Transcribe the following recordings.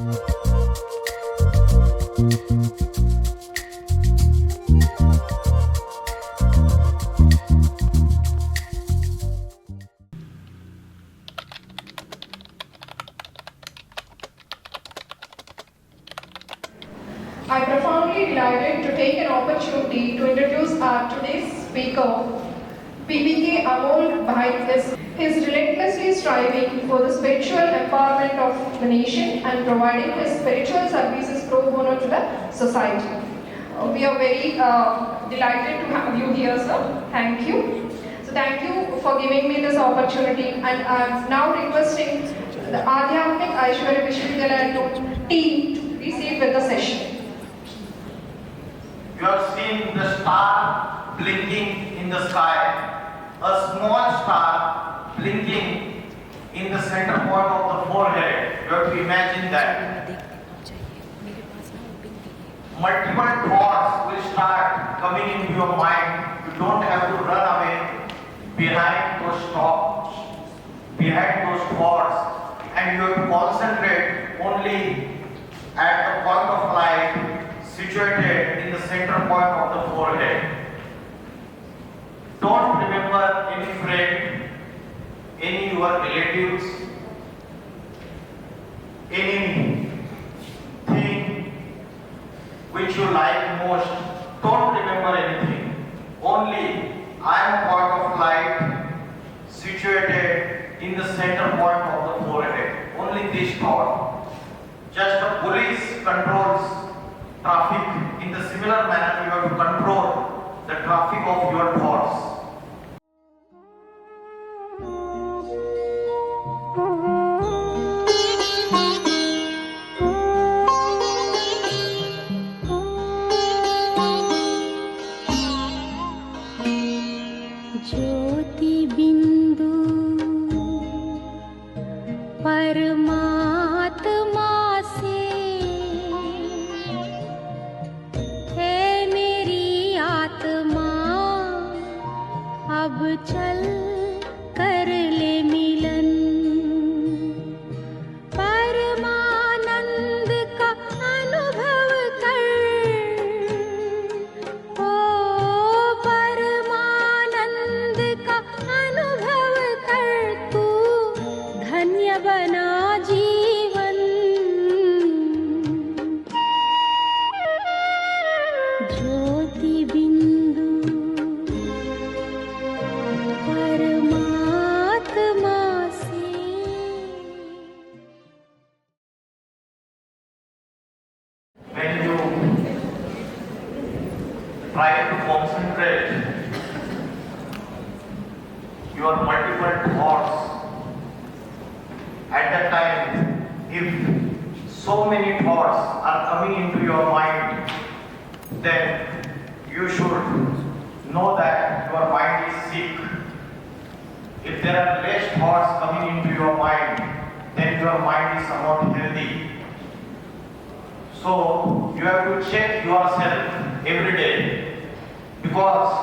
I am profoundly delighted to take an opportunity to introduce our today's speaker, Pbk Amol Bhai is relentlessly striving for the spiritual empowerment of the nation and providing his spiritual services pro bono to the society. We are very delighted to have you here, sir. Thank you. So thank you for giving me this opportunity, and I am now requesting the Adhyatmik Vidyalaya team to proceed with the session. You have seen the star blinking in the sky, a small star blinking in the center point of the forehead. You have to imagine that. Multiple thoughts will start coming into your mind. You don't have to run away behind those thoughts, and you have to concentrate only at the point of light situated in the center point of the forehead. Don't remember any friend, any your relatives, anything which you like most. Don't remember anything. Only I am point of light situated in the center point of the forehead. Only this thought. Just the police controls traffic. In the similar manner, you have to control the traffic of your thoughts. ज्योति बिंदु परमात्मा से है मेरी आत्मा, अब चल कर ले मिलन। परमानंद का अनुभव कर, ओ परमानंद का अनुभव कर, तू धन्य बना जीवन। ज्योति बिंदु परमात्मा से। When you try to concentrate your multiple thoughts, at that time, if so many thoughts are coming into your mind, then you should know that your mind is sick. If there are less thoughts coming into your mind, then your mind is somewhat healthy. So you have to check yourself every day, because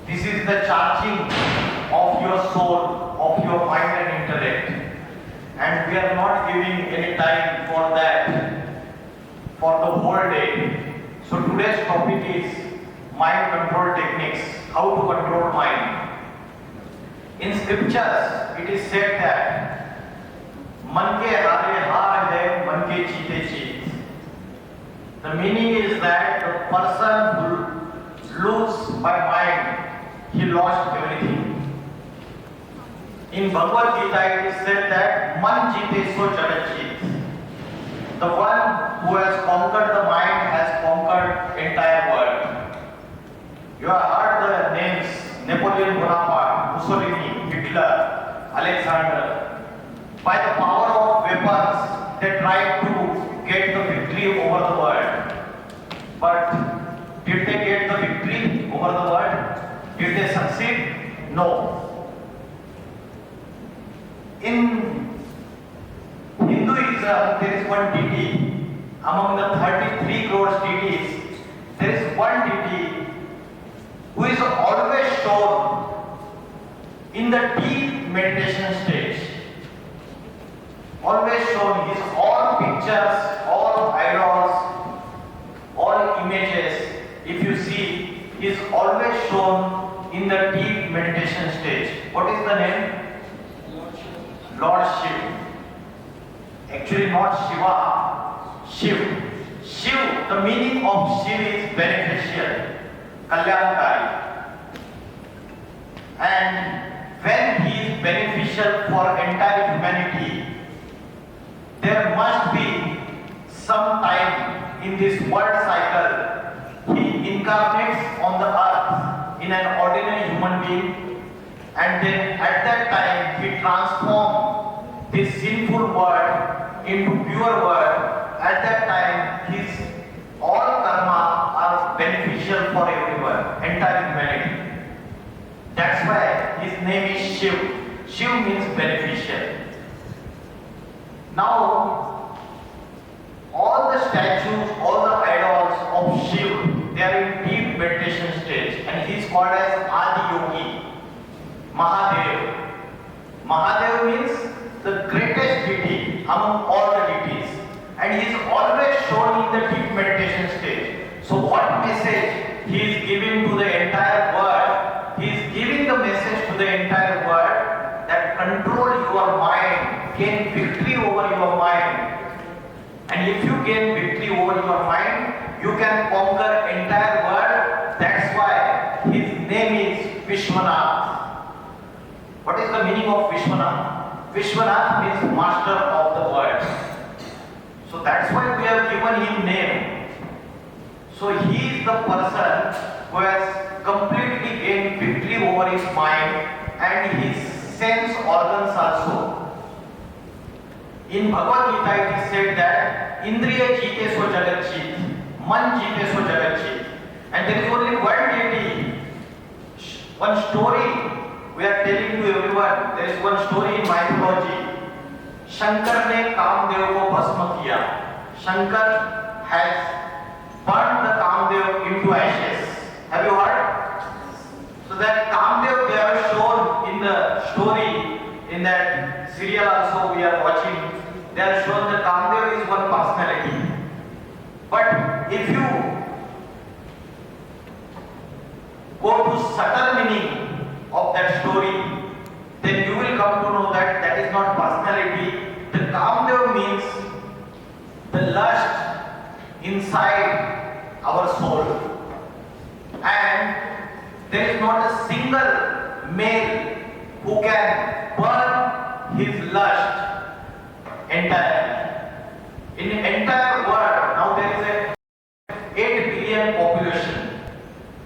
this is the charging of your soul, of your mind and intellect, and we are not giving any time for that for the whole day. So today's topic is mind control techniques, how to control mind. In scriptures it is said that मन के हारे हार है, मन के जीते जीत. The meaning is that the person who loses by mind, he lost everything. In Bhagavad Gita it is said that man jeete so jagat jeet. The one who has conquered the mind has conquered entire world. You have heard the names Napoleon Bonaparte, Mussolini, Hitler, Alexander. By the power of weapons, they tried to get the victory over the world. But did they get the victory over the world? Did they succeed? No. In Hinduism, there is one deity. Among the 33 crores deities, there is one deity who is always shown in the deep meditation stage. Always shown, he is always pictures, all idols, all images, if you see, is always shown in the deep meditation stage. What is the name? Lord Shiv. Actually not Shiva, Shiv. Shiv, the meaning of Shiv is beneficial, Kalyankari. And when he is beneficial for entire humanity, there must be some time in this world cycle he incarnates on the earth in an ordinary human being, and then at that time he transforms this sinful world into pure world. At that time his all karma are beneficial for everyone, entire humanity. That's why his name is Shiv. Shiv means beneficial. Now all the statues, all the idols of Shiv, they are in deep meditation stage, and he is called as Adi Yogi, Mahadev. Mahadev means the greatest deity among all the deities, and he is always shown in the deep meditation stage. So what message he is giving to the entire world? He is giving the message to the entire world that control your mind, gain victory over your mind. And if you gain victory over your mind, you can conquer entire world. That's why his name is Vishwanath. What is the meaning of Vishwanath? Vishwanath means master of the world. So that's why we have given him name. So he is the person who has completely gained victory over his mind and his sense organs also. In Bhagavad Gita it is said that Indriya Jite so Jagat Jit, Man Jite so Jagat Jit. And there is only one deity, one story we are telling to everyone. There is one story in mythology. Shankar ne Kamdev ko bhasma kiya. Shankar has burned the Kamdev into ashes. Have you heard? So that Kamdev they have shown in the story, in that serial also we are watching, they are shown that Kamdev is one personality. But if you go to subtle meaning of that story, then you will come to know that that is not personality. The Kamdev means the lust inside our soul. And there is not a single male who can burn his lust entirely. In the entire world, now there is a 8 billion population,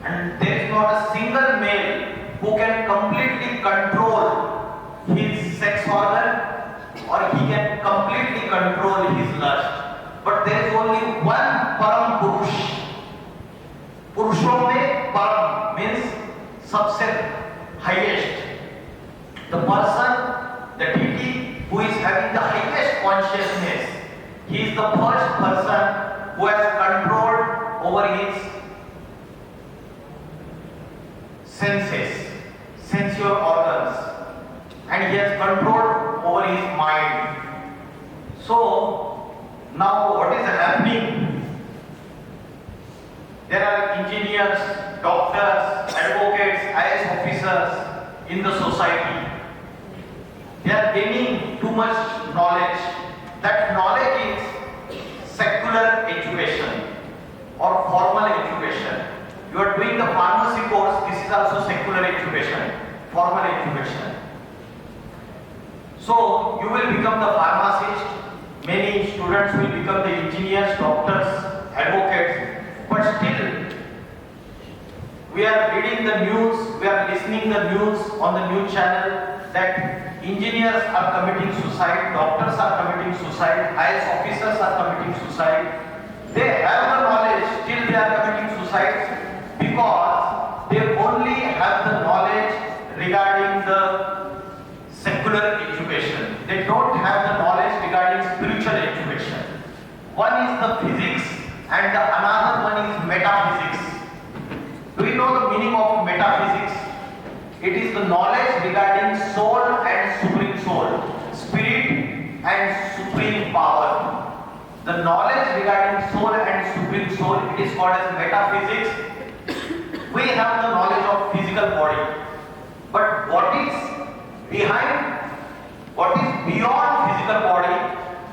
and there is not a single male who can completely control his sex organ, or he can completely control his lust. But there is only one Param Purush. Purushon mein Param means सबसे highest. The person, the deity who is having the highest consciousness, he is the first person who has control over his senses, sensual organs, and he has control over his mind. So now what is happening? There are engineers, doctors, advocates, IAS officers in the society. They are gaining too much knowledge. That knowledge is secular education or formal education. You are doing the pharmacy course, this is also secular education, formal education. So you will become the pharmacist, many students will become the engineers, doctors, advocates, but still we are reading the news, we are listening the news on the news channel that engineers are committing suicide, doctors are committing suicide, IAS officers are committing suicide. They have the knowledge, still they are committing suicide because they only have the knowledge regarding the secular education. They don't have the knowledge regarding spiritual education. One is the physics and the another one is metaphysics. Do you know the meaning of metaphysics? It is the knowledge regarding soul and supreme soul, spirit and supreme power. The knowledge regarding soul and supreme soul, it is called as metaphysics. We have the knowledge of physical body, but what is beyond physical body,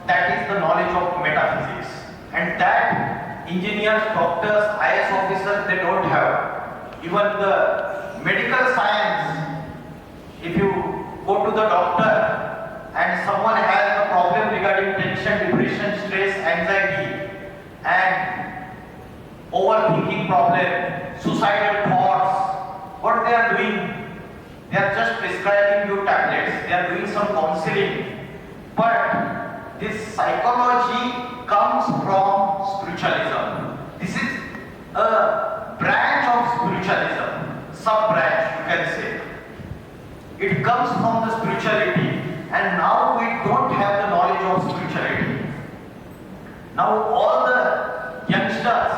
that is the knowledge of metaphysics. And that engineers, doctors, IS officers, they don't have. Even the medical science, if you go to the doctor and someone has a problem regarding tension, depression, stress, anxiety, and overthinking problem, suicidal thoughts, what they are doing? They are just prescribing you tablets. They are doing some counseling. But this psychology comes from spiritualism. This is a branch of spiritualism, sub-branch you can say. It comes from the spirituality, and now we don't have the knowledge of spirituality. Now all the youngsters,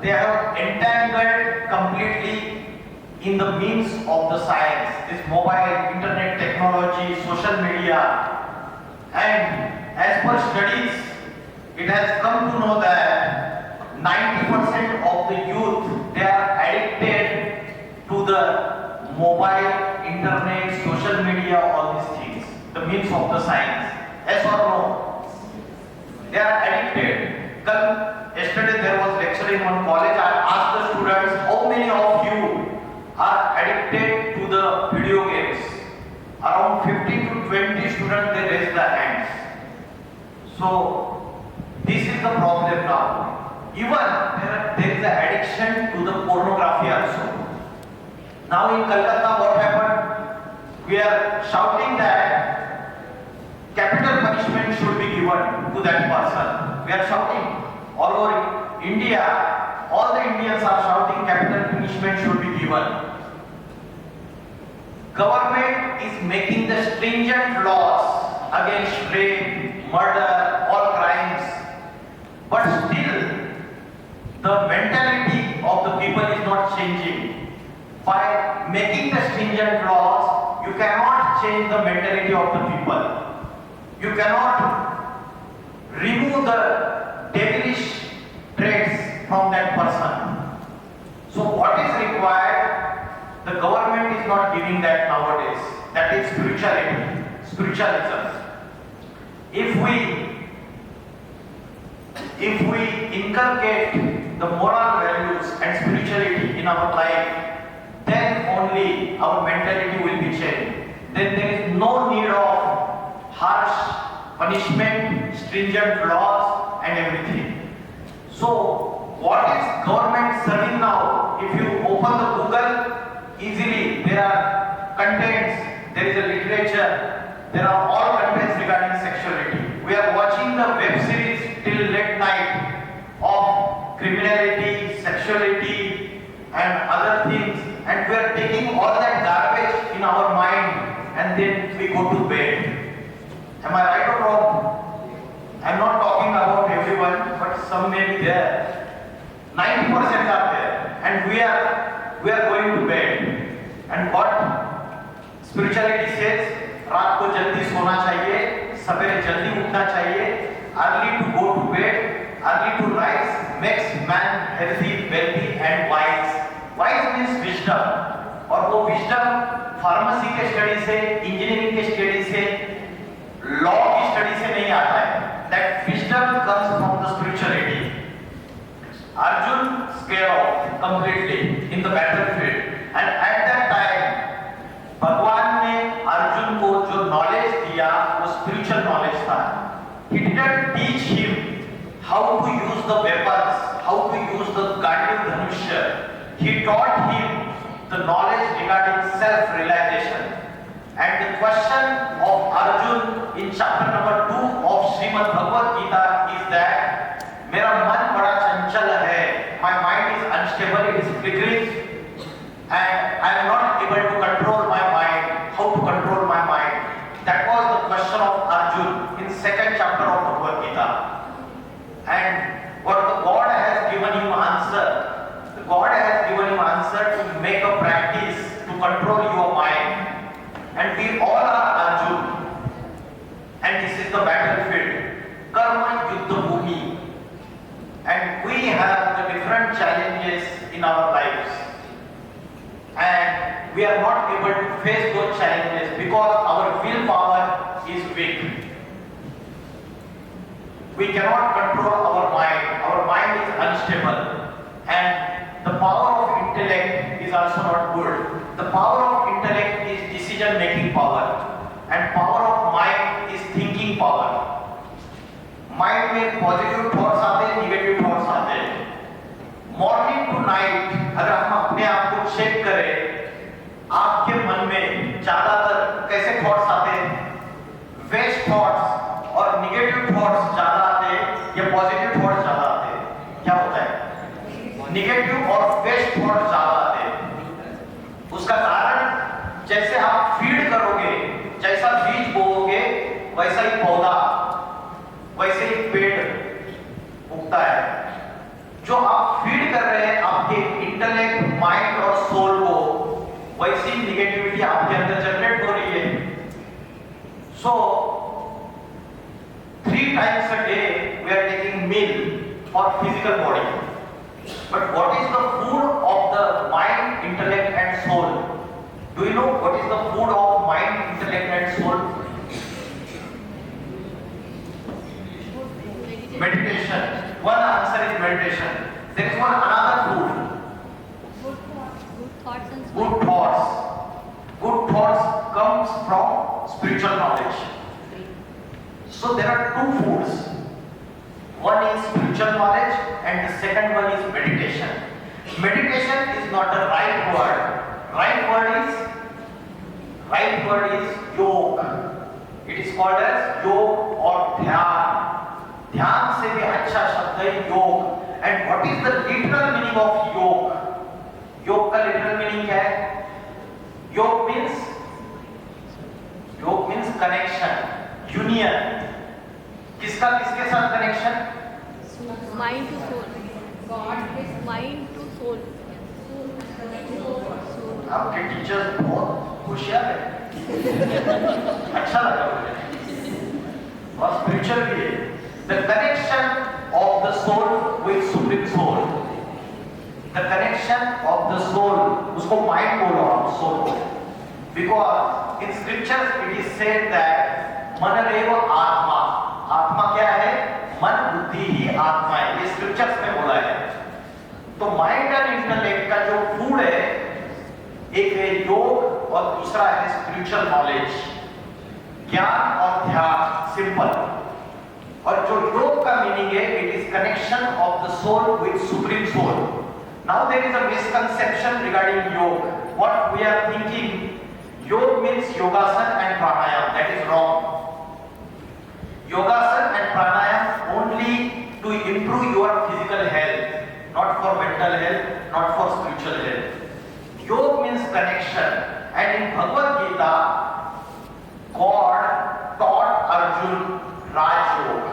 they have entangled completely in the means of the science, this mobile, internet technology, social media, and as per studies, it has come to know that 90% of the youth, they are addicted to the mobile, internet, social media, all these things, the means of the science. Yes or no? They are addicted. Yesterday there was lecture in one college. I asked the students, how many of you are addicted to the video games? Around 15 to 20 students, they raised their hands. So this is the problem now. Even there is an addiction to the pornography also. Now in Calcutta, what happened? We are shouting that capital punishment should be given to that person. We are shouting all over India. All the Indians are shouting capital punishment should be given. Government is making the stringent laws against rape, murder, all crimes, but still the mentality of the people is not changing. By making the stringent laws, you cannot change the mentality of the people. You cannot remove the devilish traits from that person. So what is required? The government is not giving that nowadays. That is spirituality, spiritualism. If we inculcate the moral values and spirituality in our life, then only our mentality will be changed. Then there is no need of harsh punishment, stringent laws and everything. So what is government serving now? If you open the Google, easily there are contents, there is a literature, there are all contents regarding sexuality. We are watching the web series till late night of criminality, sexuality and other things, and we are taking all that garbage in our mind and then we go to bed. Am I right or wrong? I am not talking about everyone, but some may be there. 90% are there, and we are going to bed. And what spirituality says, रात को जल्दी सोना चाहिए, सवेरे जल्दी उठना चाहिए, early to go to bed, early to rise makes man healthy, wealthy and wise. Wise means wisdom, और वो wisdom फार्मेसी के स्टडी से, इंजीनियरिंग के स्टडी से, लॉ की स्टडी से नहीं आता है. That wisdom comes from the spirituality. Arjun scared off completely in the battlefield, and at that time भगवान ने अर्जुन को जो नॉलेज दिया वो स्पिरिचुअल नॉलेज था. He didn't teach him how to use the weapons, how to use the Gandhi Dhanushya. He taught him the knowledge regarding self-realization. And the question of Arjun in chapter number 2 of Srimad Bhagavad Gita is that मेरा मन बड़ा चंचल है, my mind is unstable, it is flickering, and I am not able to control my mind. How to control my mind? That was the question of Arjun in second chapter of Bhagavad Gita. And what the God has given him answer, the God has given him answer to make a practice to control your mind. And we all are Arjun. And this is the battlefield. Karma Yuddha Bhumi. different challenges in our lives, and we are not able to face those challenges because our willpower is weak. We cannot control our mind. Our mind is unstable, and the power of intellect is also not good. The power of intellect is decision-making power, and power of mind is thinking power. Mind में positive thoughts आते हैं, negative thoughts आते हैं। Morning to night अगर हम अपने आप को चेक करें, आपके मन में ज्यादातर कैसे थॉट्स आते हैं? वेस्ट थॉट्स और निगेटिव थॉट्स ज्यादा आते हैं या पॉजिटिव थॉट्स ज्यादा आते हैं? क्या होता है? निगेटिव और वेस्ट थॉट्स ज्यादा आते हैं। उसका कारण, जैसे आप फीड करोगे, जैसा बीज बोओगे वैसा ही पौधा, वैसे ही पेड़ उगता है। जो आप फीड कर रहे हैं आपके इंटेलेक्ट, माइंड और सोल को, वैसी निगेटिविटी आपके अंदर जनरेट हो रही है। सो 3 times a day we are taking meal for physical body, but what is the food of the mind, intellect and soul? Do you know what is the food of mind, intellect and soul? Meditation. One answer is meditation. There is one another food. Good thoughts and Good thoughts. Good thoughts comes from spiritual knowledge. So there are 2 foods. One is spiritual knowledge and the second one is meditation. Meditation is not the right word. Right word is yoga. It is called as योग और ध्यान. ध्यान से भी अच्छा शब्द है योग. And what is the literal meaning of योग? योग का literal meaning क्या है? योग means connection, union. किसका किसके साथ connection? Mind to soul. God is mind to soul. आपके टीचर्स बहुत होशियार है. अच्छा लगा मुझे. और स्पिरिचुअल भी है. The connection of the soul with supreme soul. The connection of the soul. उसको mind बोलो आप soul को. Because in scriptures it is said that मनरेव आत्मा. आत्मा क्या है? मन, बुद्धि ही आत्मा है. ये स्क्रिप्चर्स में बोला है. तो माइंड एंड इंटेलेक्ट का जो फूड है, एक है योग और दूसरा है स्पिरिचुअल नॉलेज, ज्ञान और ध्यान. सिंपल. और जो योग का मीनिंग है, it is connection of the soul with supreme soul. Now there is a misconception regarding yoga. What we are thinking, yoga means yogasan and pranayam. That is wrong. Yogasan and pranayam only to improve your physical health, not for mental health, not for spiritual health. Yoga means connection, and in Bhagavad Gita, God taught Arjun Raj Yoga.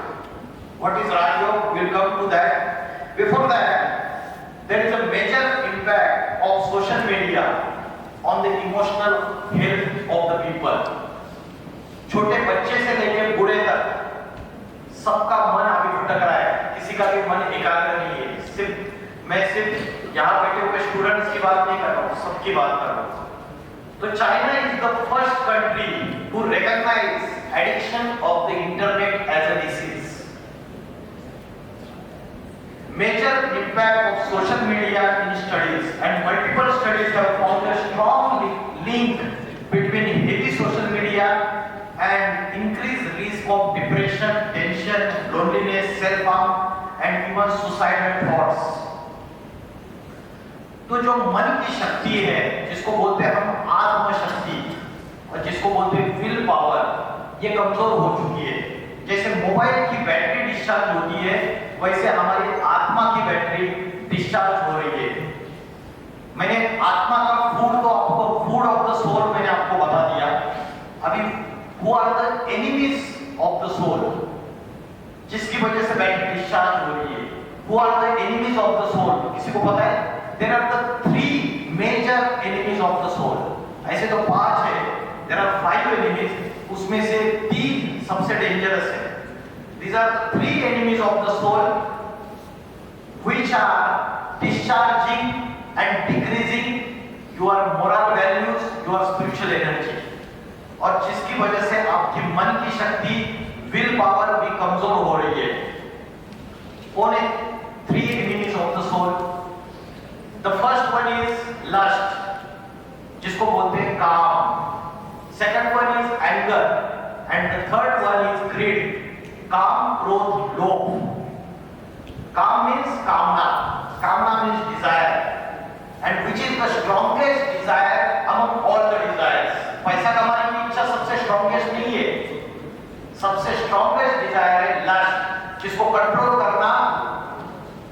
What is Raj Yoga? We'll come to that. Before that, there is a major impact of social media on the emotional health of the people. छोटे बच्चे से लेकर बूढ़े तक सबका मन अभी भटक रहा है. किसी का भी मन एकाग्र नहीं है. मैं सिर्फ यहाँ बैठे हुए स्टूडेंट्स की बात नहीं कर रहा हूँ, सबकी बात कर रहा हूँ. तो China is the first country to recognise addiction of the internet as a disease. Major impact of social media in studies, and multiple studies have found a strong link between heavy social media and increased risk of depression, tension, loneliness, self-harm and even suicidal thoughts. तो जो मन की शक्ति है, जिसको बोलते हैं हम आत्म शक्ति और जिसको बोलते हैं विल पावर, ये कमजोर हो चुकी है. जैसे मोबाइल की बैटरी डिस्चार्ज होती है, वैसे हमारी आत्मा की बैटरी डिस्चार्ज हो रही है. मैंने आत्मा का फूड तो आपको, फूड ऑफ द सोल मैंने आपको बता दिया. अभी who are the enemies of the soul, जिसकी वजह से बैटरी डिस्चार्ज हो रही है? Who are the enemies of the soul? किसी को पता है? There are the 3 major enemies of the soul. ऐसे तो 5 है. There are 5 enemies. उसमें से 3 सबसे डेंजरस है. These are the 3 enemies of the soul, which are discharging and decreasing your moral values, your spiritual energy. और जिसकी वजह से आपकी मन की शक्ति, विल पावर भी कमजोर हो रही है. कौन है 3 enemies of the soul? The first one is lust, जिसको बोलते हैं काम. Second one is anger, and the third one is greed. काम, क्रोध, लोभ. काम means कामना. Kamna means desire, and which is the strongest desire among all the desires. पैसा कमाने की इच्छा सबसे strongest नहीं है. सबसे strongest desire है lust, जिसको कंट्रोल करना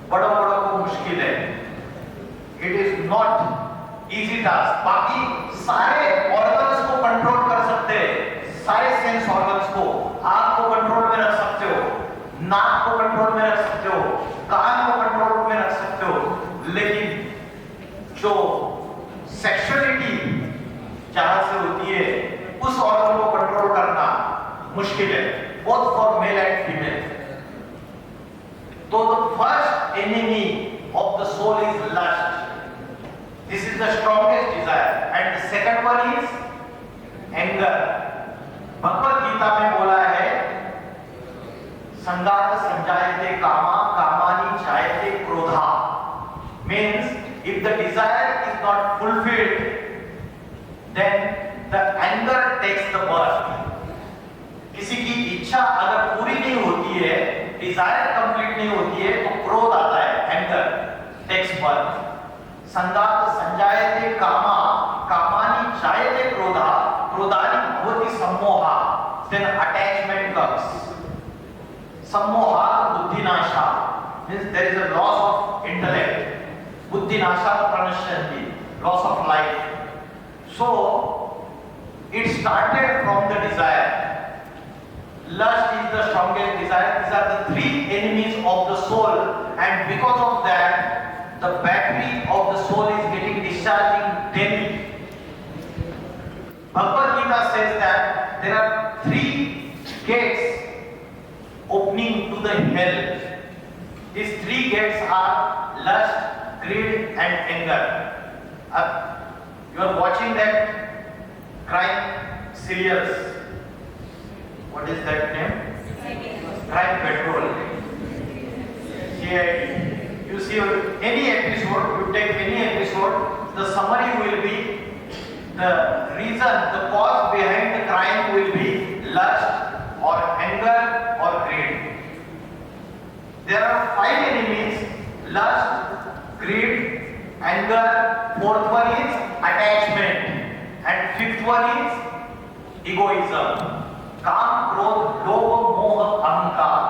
बड़ों को मुश्किल है. It is not easy task. बाकी सारे organs को कंट्रोल कर सकते हैं, सारे सेंस organs को. आँख को कंट्रोल में रख सकते हो, नाक को कंट्रोल में रख सकते हो, कान को कंट्रोल में रख सकते हो, लेकिन जो सेक्सुअलिटी जहां से होती है उस ऑर्गन को कंट्रोल करना मुश्किल है, both for male and female. तो the first enemy of the soul is lust. This is the strongest desire. And the second one is anger. Bhagavad Gita में बोला है, संगात संजायते कामा, कामानि जायते क्रोधा. Means if the desire is not fulfilled, then the anger takes the birth. किसी की इच्छा अगर पूरी नहीं होती है, desire complete नहीं होती है, तो क्रोध आता है, anger takes birth. संगात संजायते कामा, कामानि जायते क्रोधा, क्रोधानि भवति सम्मोहा. Then attachment comes. सम्मोहा बुद्धिनाशा, means there is a loss of intellect. बुद्धिनाशा प्रणश्यन्ति, loss of life. So it started from the desire. Lust is the strongest desire. These are the 3 enemies of the soul, and because of that the battery of the soul is getting discharging daily. Bhagavad Gita says that there are 3 gates opening to the hell. These 3 gates are lust, greed and anger. You are watching that crime serials. What is that name? Crime Patrol. CID. You see any episode, you take any episode, the summary will be the reason, the cause behind the crime will be lust or anger or greed. There are 5 enemies: lust, greed, anger. 4th one is attachment, and 5th one is egoism. काम, क्रोध, लोभ, मोह, अहंकार.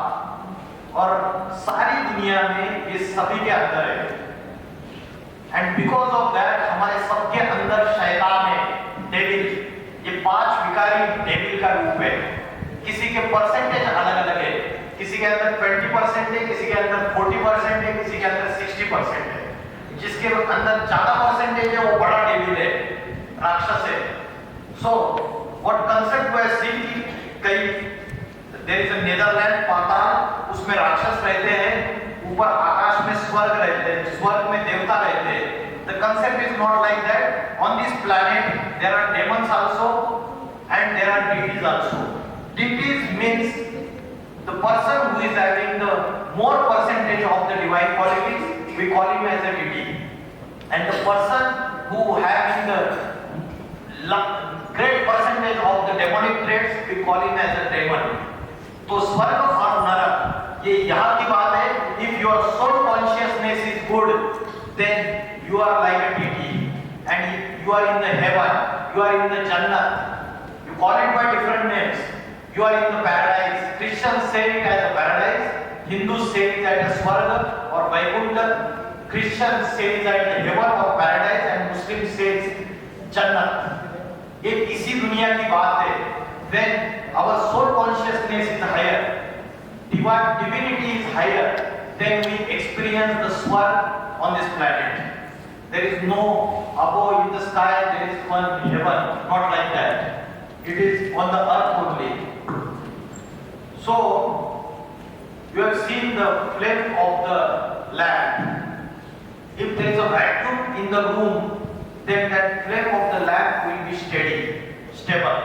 और सारी दुनिया में ये सभी के अंदर है. एंड बिकॉज ऑफ दैट हमारे सबके अंदर शैतान है, डेविल. ये 5 विकारी डेविल का रूप है. किसी के परसेंटेज अलग अलग है. किसी के अंदर 20% है, किसी के अंदर 40% है, किसी के अंदर 60% है. जिसके अंदर ज्यादा परसेंटेज है वो बड़ा डेविल है, राक्षस है. सो व्हाट कंसेप्ट वी सी कि कई देयर इज अ नीदरलैंड पाताल, उसमें राक्षस रहते हैं, ऊपर आकाश में स्वर्ग रहते हैं, स्वर्ग में देवता रहते हैं. The concept is not like that. On this planet there are demons also and there are deities also. Deities means the person who is having the more percentage of the divine qualities, we call him as a deity. And the person who having the great percentage of the demonic traits, we call him as a demon. तो स्वर्ग और नरक ये यहाँ की बात है. If your soul consciousness is good, then you are like a deity, and you are in the heaven, you are in the Jannat. You call it by different names. You are in the paradise. Christians say it as a paradise. Hindus say it as a Swarga or Vaikuntha. Christians say it as a heaven or paradise, and Muslims say it's Jannat. ये इसी दुनिया की बात है. When our soul consciousness is higher, divinity is higher, then we experience the Swarg on this planet. There is no above in the sky, there is one heaven. Not like that. It is on the earth only. So you have seen the flame of the lamp. If there is a vacuum in the room, then that flame of the lamp will be stable.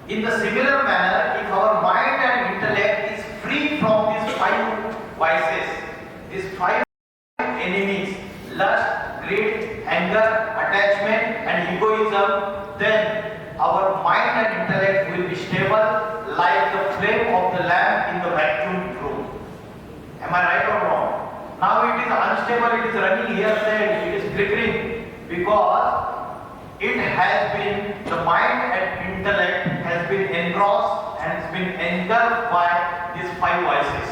In the similar manner, if our mind and intellect is free from these five vices, these five enemies, lust, greed, anger, attachment and egoism, then our mind and intellect will be stable like the flame of the lamp in the vacuum room. Am I right or wrong? Now it is unstable, it is running here and it is flickering because it has been, the mind and intellect has been engrossed and has been engulfed by these five vices.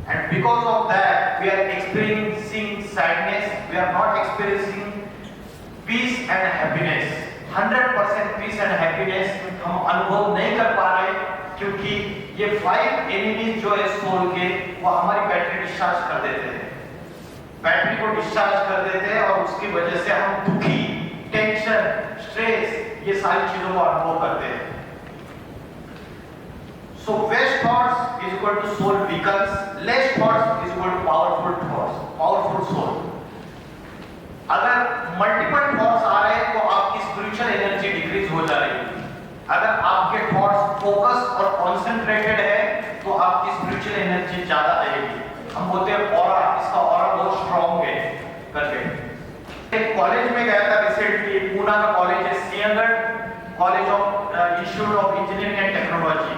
And because of that, we are experiencing sadness, we are not experiencing peace and happiness. 100% peace and happiness हम अनुभव नहीं कर पा रहे क्योंकि ये 5 enemies जो है सोल के वो हमारी बैटरी डिस्चार्ज कर देते हैं, बैटरी को डिस्चार्ज कर देते हैं और उसकी वजह से हम दुखी, टेंशन, स्ट्रेस ये सारी चीजों को अनुभव करते हैं. So waste thoughts is equal to soul weakens, less thoughts is equal to powerful thoughts, powerful soul. अगर मल्टीपल थॉट्स आ रहे हैं तो आपकी स्पिरिचुअल एनर्जी डिक्रीज हो जा रही है. अगर आपके थॉट्स फोकस और कॉन्सेंट्रेटेड है तो आपकी स्पिरिचुअल एनर्जी ज्यादा आएगी. हम बोलते हैं ऑरा, इसका ऑरा बहुत स्ट्रांग है करके. एक कॉलेज में गया था रिसेंटली, पूना का कॉलेज है, Sinhagad college of institute of engineering and technology.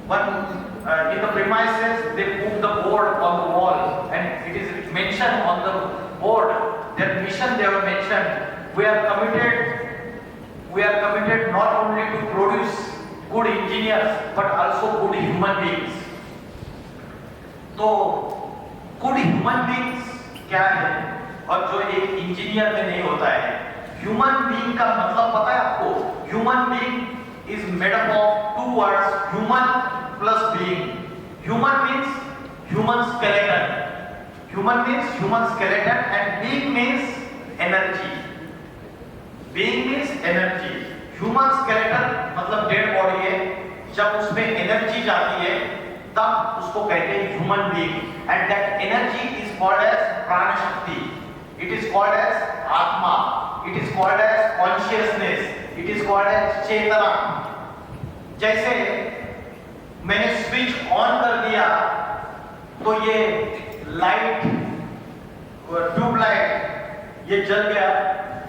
In the premises they put the board on the wall and it is mentioned on the board their mission. They have mentioned we are committed not only to produce good engineers but also good human beings. तो good human beings क्या है और जो एक engineer में नहीं होता है. ह्यूमन बीइंग का मतलब पता है आपको? Human being is made up of two words, human plus being. Human means human skeleton. Human means human skeleton and being means energy. Being means energy. Human skeleton मतलब dead body है. जब उसमें energy जाती है तब उसको कहते हैं human being. And that energy is called as prana shakti. It is called as atma. It is called as consciousness. It is called as चेतना. जैसे मैंने स्विच ऑन कर दिया तो ये लाइट, ट्यूबलाइट ये जल गया,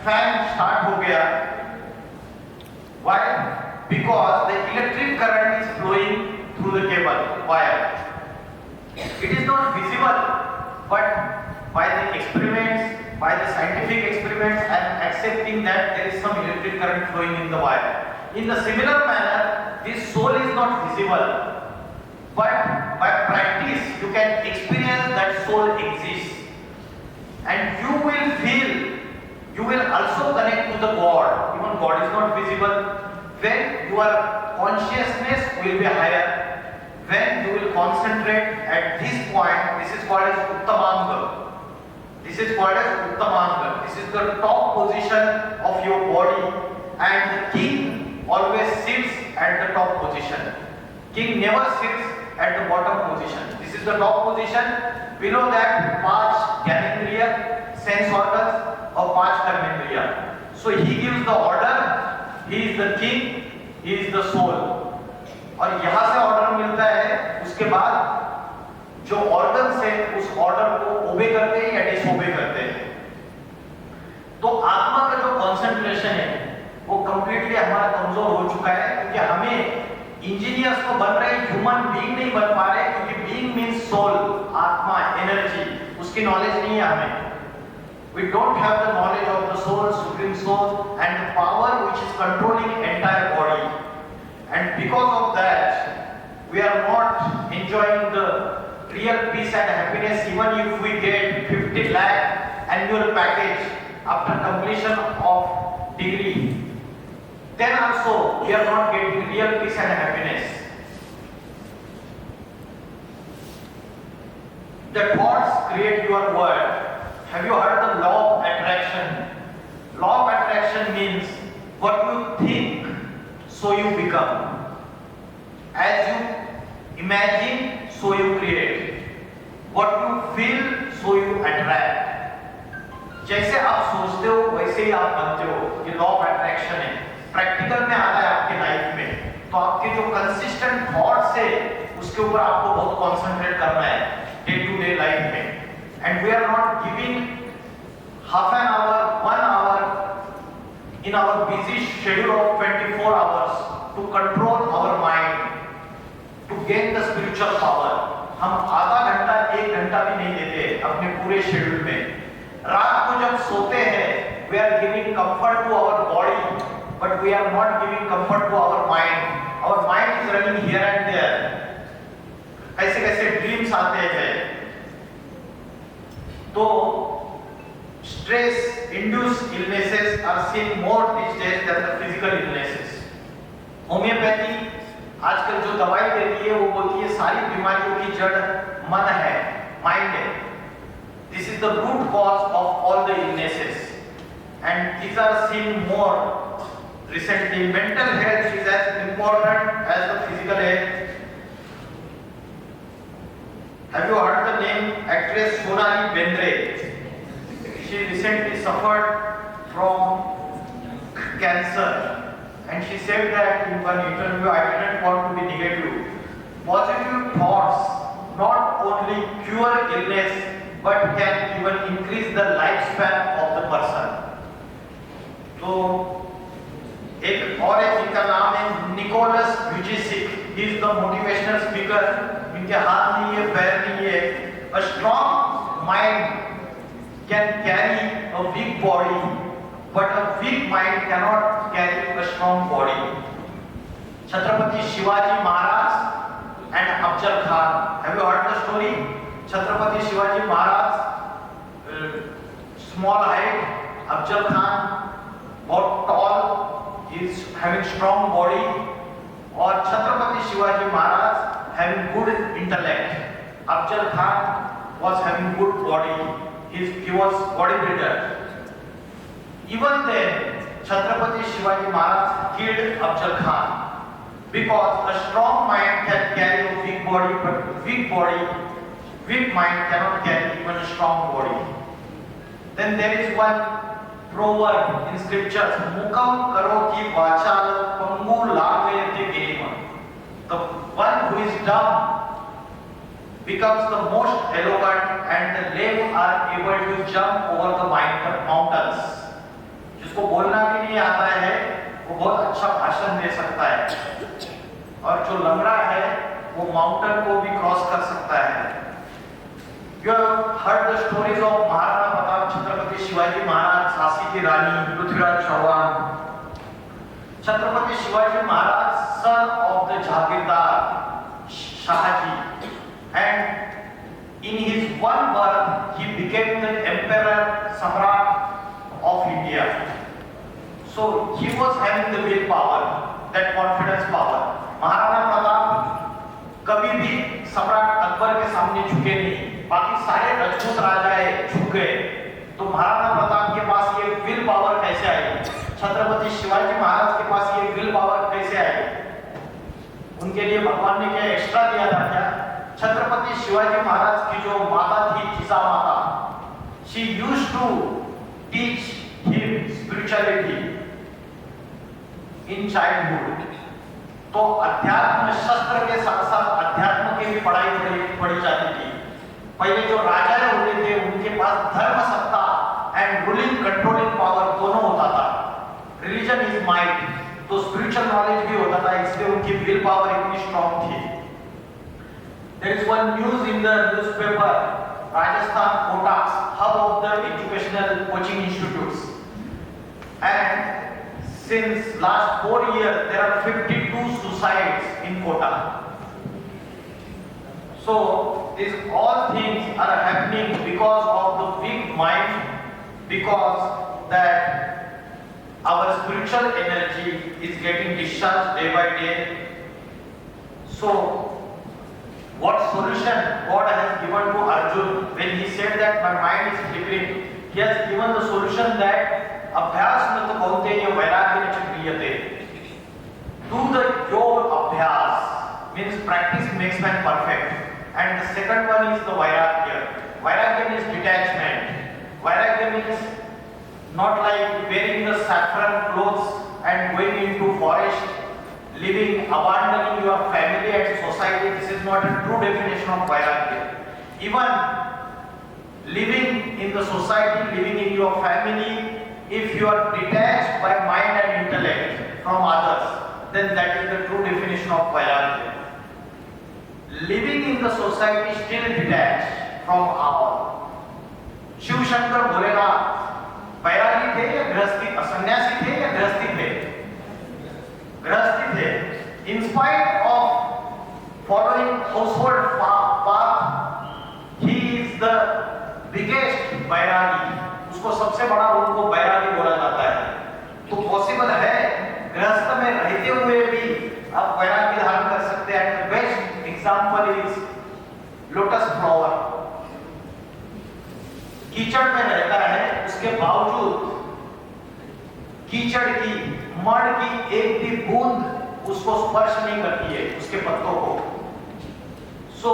फैन स्टार्ट हो गया. Why? Because the electric current is flowing through the cable wire. It is not visible, but by the experiments, by the scientific experiments, I am accepting that there is some electric current flowing in the wire. In the similar manner, this soul is not visible, but by practice you can experience that soul exists, and you will feel, you will also connect to the God. Even God is not visible. When your consciousness will be higher, when you will concentrate at this point, this is called as Uttamanga. This is called as Uttamanga. This is the top position of your body, and the king always sits at the top position. King never sits at the bottom position. This is the top position. Below that, 5 ज्ञानेंद्रिय, sense organs, और 5 कर्मेंद्रिय. So he gives the order. He is the king. He is the soul. और यहाँ से order मिलता है. उसके बाद जो organ से उस ऑर्डर को ओबे करते हैं या डिसओबे करते हैं. तो आत्मा का जो कंसंट्रेशन है वो कंप्लीटली हमारा कमजोर हो चुका है क्योंकि हमें इंजीनियर्स को बन रहे, ह्यूमन बीइंग नहीं बन पा रहे क्योंकि बीइंग मींस सोल, आत्मा, एनर्जी, उसकी नॉलेज नहीं है हमें. We don't have the knowledge of the soul, supreme soul, and the power which is controlling entire body. And because of that, we are not enjoying the real peace and happiness even if we get 50 lakh annual package after completion of degree. Then also we are not getting real peace and happiness. The thoughts create your world. Have you heard the law of attraction? Law of attraction means what you think, so you become. As you imagine, so you create. What you feel, so you attract. जैसे आप सोचते हो वैसे ही आप बनते हो, ये law of attraction है, प्रैक्टिकल में आता है आपके लाइफ में। तो आपके जो कंसिस्टेंट थॉट्स है उसके ऊपर आपको बहुत कॉन्सेंट्रेट करना है डे टू डे लाइफ में। And we are not giving half an hour, 1 hour in our busy schedule of 24 hours to control our mind, to gain the spiritual power। हम आधा घंटा 1 घंटा भी नहीं देते अपने पूरे शेड्यूल में। रात को जब सोते हैं we are giving comfort to our body, but we are not giving comfort to our mind। Our mind is running here and there। कैसे कैसे ड्रीम्स आते हैं। तो stress induced illnesses are seen more these days than the physical illnesses। Homeopathy आजकल जो दवाई देती है वो बोलती है सारी बीमारियों की जड़ मन है, माइंड है। This is the root cause of all the illnesses and these are seen more recently। Mental health is as important as the physical health। Have you heard the name actress Sonali Bendre? She recently suffered from cancer and she said that in one interview, I didn't want to be negative. Positive thoughts not only cure illness but can even increase the lifespan of the person। तो एक और है जिनका नाम है Nicholas Vujicic. He is the motivational speaker. इनके हाथ नहीं है, पैर नहीं है। A strong mind can carry a weak body, but a weak mind cannot carry a strong body। Chhatrapati Shivaji Maharaj and Afzal Khan. Have you heard the story? Chhatrapati Shivaji Maharaj small height, Afzal Khan बहुत tall, is having strong body, और Chhatrapati Shivaji Maharaj having good intellect। Afzal Khan was having good body, he was bodybuilder। Even then Chhatrapati Shivaji Maharaj killed Afzal Khan because a strong mind can carry a weak body, but weak mind cannot carry even a strong body। Then there is one proverb in scriptures, mukam karoti vachal pangu lagayate game। The one who is dumb becomes the most eloquent and the lame are able to jump over the mountains। जिसको बोलना भी नहीं आता है वो बहुत अच्छा भाषण दे सकता है, और जो लंगड़ा है वो माउंटेन को भी क्रॉस कर सकता है। You have heard the stories of Maharana Pratap, Chhatrapati Shivaji Maharaj, Jhansi की रानी, Prithviraj Chauhan. Chhatrapati Shivaji Maharaj son of the Jagirdar Shahaji, and in his one birth he became the emperor Samrat of India। So he was having the will power, that confidence power। Maharana Pratap कभी भी सम्राट अकबर के सामने झुके नहीं, बाकी सारे राजपूत राजाएं झुक गए, तो महाराणा प्रताप के पास ये विल पावर कैसे आई? छत्रपति शिवाजी महाराज के पास ये विल पावर कैसे आई? उनके लिए भगवान ने क्या एक्स्ट्रा दिया था क्या? छत्रपति शिवाजी महाराज की जो माता थी जिजा माता, she used to teach him spirituality in childhood। तो अध्यात्म शस्त्र के साथ साथ अध्यात्म की भी पढ़ाई पढ़ी जाती थी। पहले जो राजा होते थे उनके पास धर्म सत्ता एंड रूलिंग कंट्रोलिंग पावर दोनों होता था। रिलीजन इज माइट, तो स्पिरिचुअल नॉलेज भी होता था, इसलिए उनकी विल पावर इतनी स्ट्रांग थी। There is one news in the newspaper, Rajasthan Kota, hub of the educational coaching institutes, and since last 4 years there are 52 suicides in Kota। So these all things are happening because of the weak mind, because that our spiritual energy is getting discharged day by day। So what solution God has given to Arjun when he said that my mind is flickering? He has given the solution that abhyas nat kaunteya vairagya chakriyate। Do the yoga abhyas, means practice makes man perfect, and the second one is the vairagya। Vairagya means detachment, vairagya means not like wearing the saffron clothes and going into forest, living, abandoning your family and society. This is not a true definition of vairagya. Even living in the society, living in your family, if you are detached by mind and intellect from others, then that is the true definition of vairagya. Living in the society still detached from all. Shiv Shankar Bholenath बैरागी थे या गृहस्थी, सन्यासी थे या गृहस्थी थे? गृहस्थी थे. In spite of following household path, he is the biggest बैरागी. उसको सबसे बड़ा उनको बैरागी बोला जाता है. तो पॉसिबल है गृहस्थ में रहते हुए भी आप वैराग्य धारण कर सकते हैं. And best example is lotus flower. कीचड़ में रहता है, उसके बावजूद कीचड़ की, मड़ की एक भी बूंद उसको स्पर्श नहीं करती है, उसके पत्तों को. So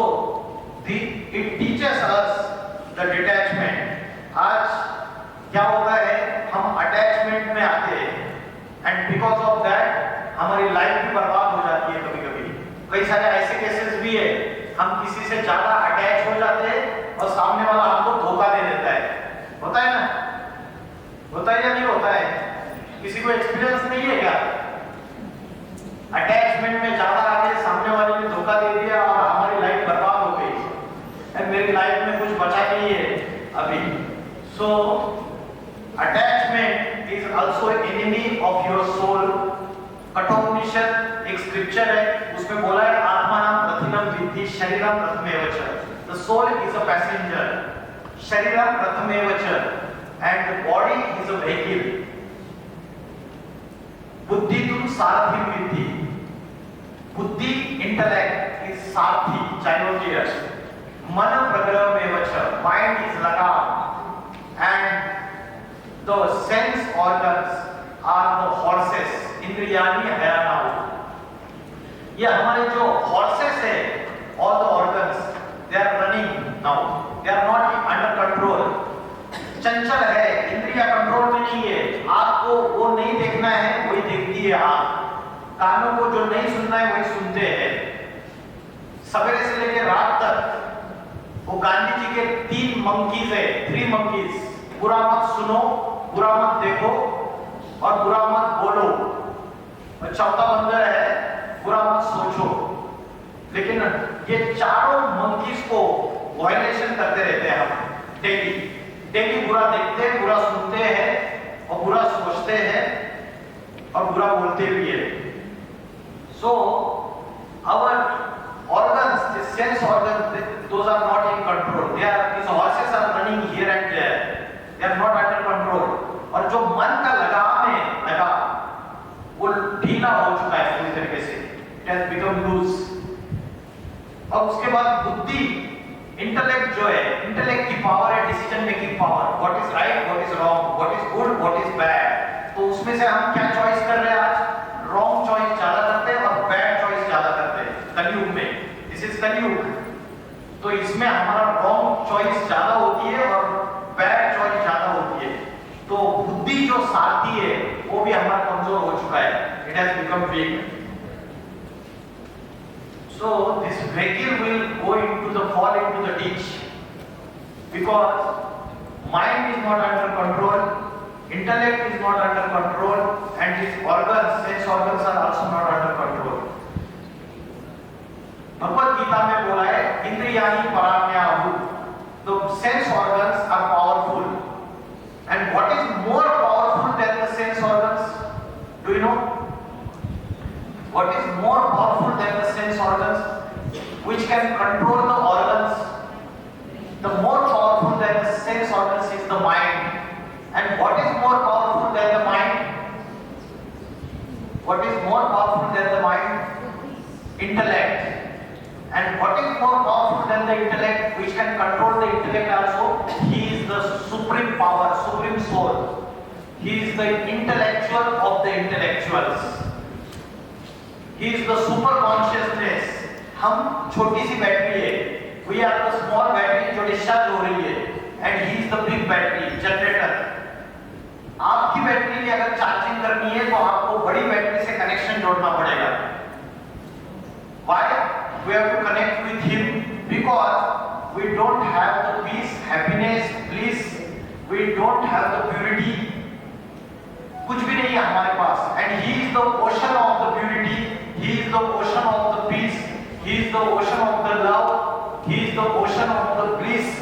it teaches us the detachment. आज क्या होता है, हम अटैचमेंट में आते हैं एंड बिकॉज ऑफ दैट हमारी लाइफ भी बर्बाद हो जाती है. कभी कभी कई सारे ऐसे केसेस भी है, हम किसी से ज्यादा अटैच हो जाते हैं और सामने वाला हमको धोखा दे देता है. होता है ना? होता है या नहीं होता है? किसी को एक्सपीरियंस नहीं है क्या? अटैचमेंट में ज्यादा आके सामने वाले ने धोखा दे दिया और हमारी लाइफ बर्बाद हो गई एंड मेरी लाइफ में कुछ बचा नहीं है अभी. So attachment is also enemy of your soul. Kathopanishad एक स्क्रिप्चर है, उसमें बोला है आत्मानं प्रथिनं विद्धि शरीरं प्रथमेव च. The soul is a passenger, shariram prathame cha, and the body is a vehicle. बुद्धि तुम सारथी विद्धि. बुद्धि इंटेलेक्ट इज सारथी, चाइनोटियस. मन प्रग्रहमेव च, माइंड इज लगाम, and the sense organs are the horses. इंद्रियाणि हयानाउ. ये हमारे जो हॉर्सेस है, all the organs they are running now, they are not under control. चंचल है, इंद्रिया कंट्रोल में नहीं है. आपको वो नहीं देखना है, वही देखती है. आप कानों को जो नहीं सुनना है वही सुनते हैं. सवेरे से लेकर रात तक वो गांधी जी के 3 मंकीज है, 3 मंकीज. बुरा मत सुनो, बुरा मत देखो और बुरा मत बोलो. और चौथा बंदर है बुरा मत सोचो. लेकिन ये चारों मंकीज को वायलेशन करते रहते हैं हम डेली. डेली बुरा देखते हैं, बुरा सुनते हैं और बुरा सोचते हैं और बुरा बोलते भी है. So our organs, the sense organs, those are not in control. These horses are running here and there. They are not under control. और जो मन का लगाम है, लगाम वो ढीला हो चुका है पूरी तरीके से. It has become loose. और उसके बाद बुद्धि, इंटेलेक्ट जो है, इंटेलेक्ट की पावर है decision making power. What is right, what is wrong, what is good, what is bad. तो उसमें से हम क्या चॉइस कर रहे हैं आज? रॉन्ग चॉइस ज्यादा करते हैं और बैड चॉइस ज्यादा करते हैं कलयुग में. दिस इज कलयुग. तो इसमें हमारा रॉन्ग चॉइस ज्यादा होती है और बैड चॉइस ज्यादा होती है. तो बुद्धि जो साथी है वो भी हमारा कमजोर हो चुका है. It has become weak. So this vehicle will go into the fall into the ditch because mind is not under control, intellect is not under control, and its organs, sense organs are also not under control. Bhagavad Gita में बोला है इंद्रियाणि पराण्याहु. The sense organs are powerful, and what is more powerful than the sense organs? Do you know? What is more powerful than the sense organs, which can control the organs? The more powerful than the sense organs is the mind. And what is more powerful than the mind? What is more powerful than the mind? Intellect. And what is more powerful than the intellect, which can control the intellect also? He is the supreme power, supreme soul. He is the intellectual of the intellectuals. He is the super consciousness. हम छोटी सी battery है. We are the small battery जो discharge हो रही है. And he is the big battery, generator. अगर charging करनी है तो आपको बड़ी बैटरी से कनेक्शन जोड़ना पड़ेगा. Why? We have to connect with Him because we don't have the peace, happiness, bliss. We don't have the purity. कुछ भी नहीं है हमारे पास. And He is the ocean of the purity. He is the ocean of the peace. He is the ocean of the love. He is the ocean of the bliss.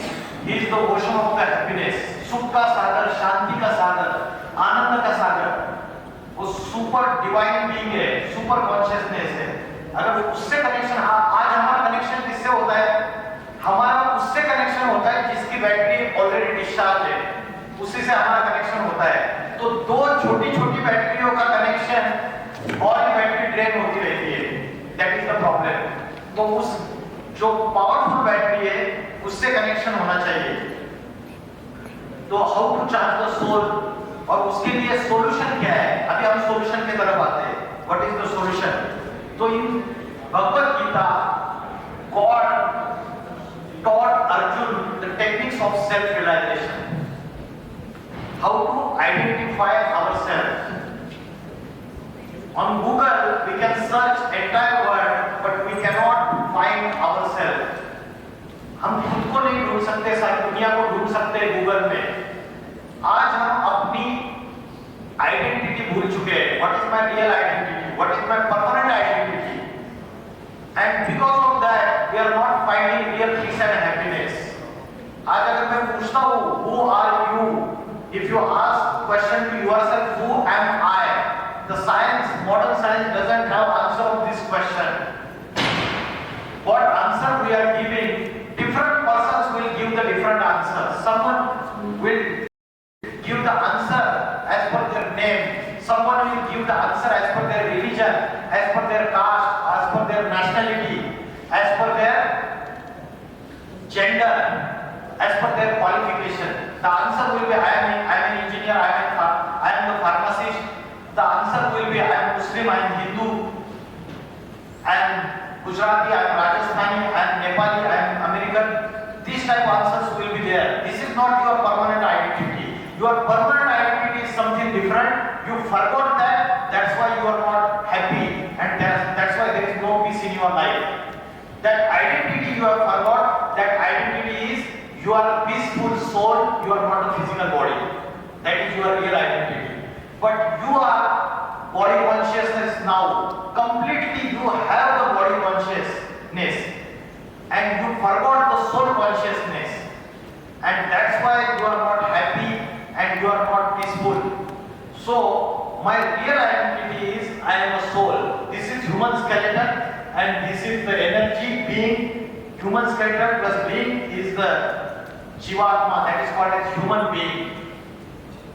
He is the ocean of the happiness. सुख का सागर, शांति का सागर, आनंद का सागर. वो super divine being है, super consciousness है. अगर उससे connection, आज हमारा कनेक्शन किससे होता है? हमारा उससे कनेक्शन होता है जिसकी बैटरी ऑलरेडी डिस्चार्ज है, उसी से हमारा कनेक्शन होता है. तो दो छोटी छोटी बैटरियों का कनेक्शन और बैटरी ड्रेन होती रहती है. That is the problem. तो उस जो पावरफुल बैटरी है उससे कनेक्शन होना चाहिए. तो how to charge the soul, और उसके लिए सॉल्यूशन क्या है? अभी हम सॉल्यूशन की तरफ आते हैं. What is the solution? तो in Bhagavad Gita God taught Arjun the techniques of self realization, how to identify ourselves. On Google we can search entire world but we cannot find ourselves. हम खुद को नहीं ढूंढ सकते, सारी दुनिया को ढूंढ सकते हैं गूगल में. आज हम अपनी आइडेंटिटी भूल चुके हैं. What is my real identity, what is my permanent identity, and because of that we are not finding real peace and happiness. आज अगर मैं पूछता हूं who are you, if you ask question to yourself who am I, the science, modern science doesn't have answer of this question. What answer we are giving, different persons will give the different answer. Someone will give the answer as per their name, someone will give the answer as per their religion, as per their caste, as per their nationality, as per their gender, as per their qualification. The answer will be I am an engineer, I am the pharmacist. The answer will be I am Muslim, I am Hindu, I am Gujarati, I am Rajasthani, I am Nepali, I am American. These type answers will be there. This is not your permanent identity. Your permanent identity is something different. You forgot that. That's why you are not happy, and that's why there is no peace in your life. That identity you have forgot. That identity is you are a peaceful soul. You are not a physical body. That is your real identity. But you are body consciousness now. Completely you have the body consciousness and you forgot the soul consciousness, and that's why you are not happy and you are not peaceful. So my real identity is I am a soul. This is human skeleton and this is the energy being. Human skeleton plus being is the Jivatma, that is called as human being.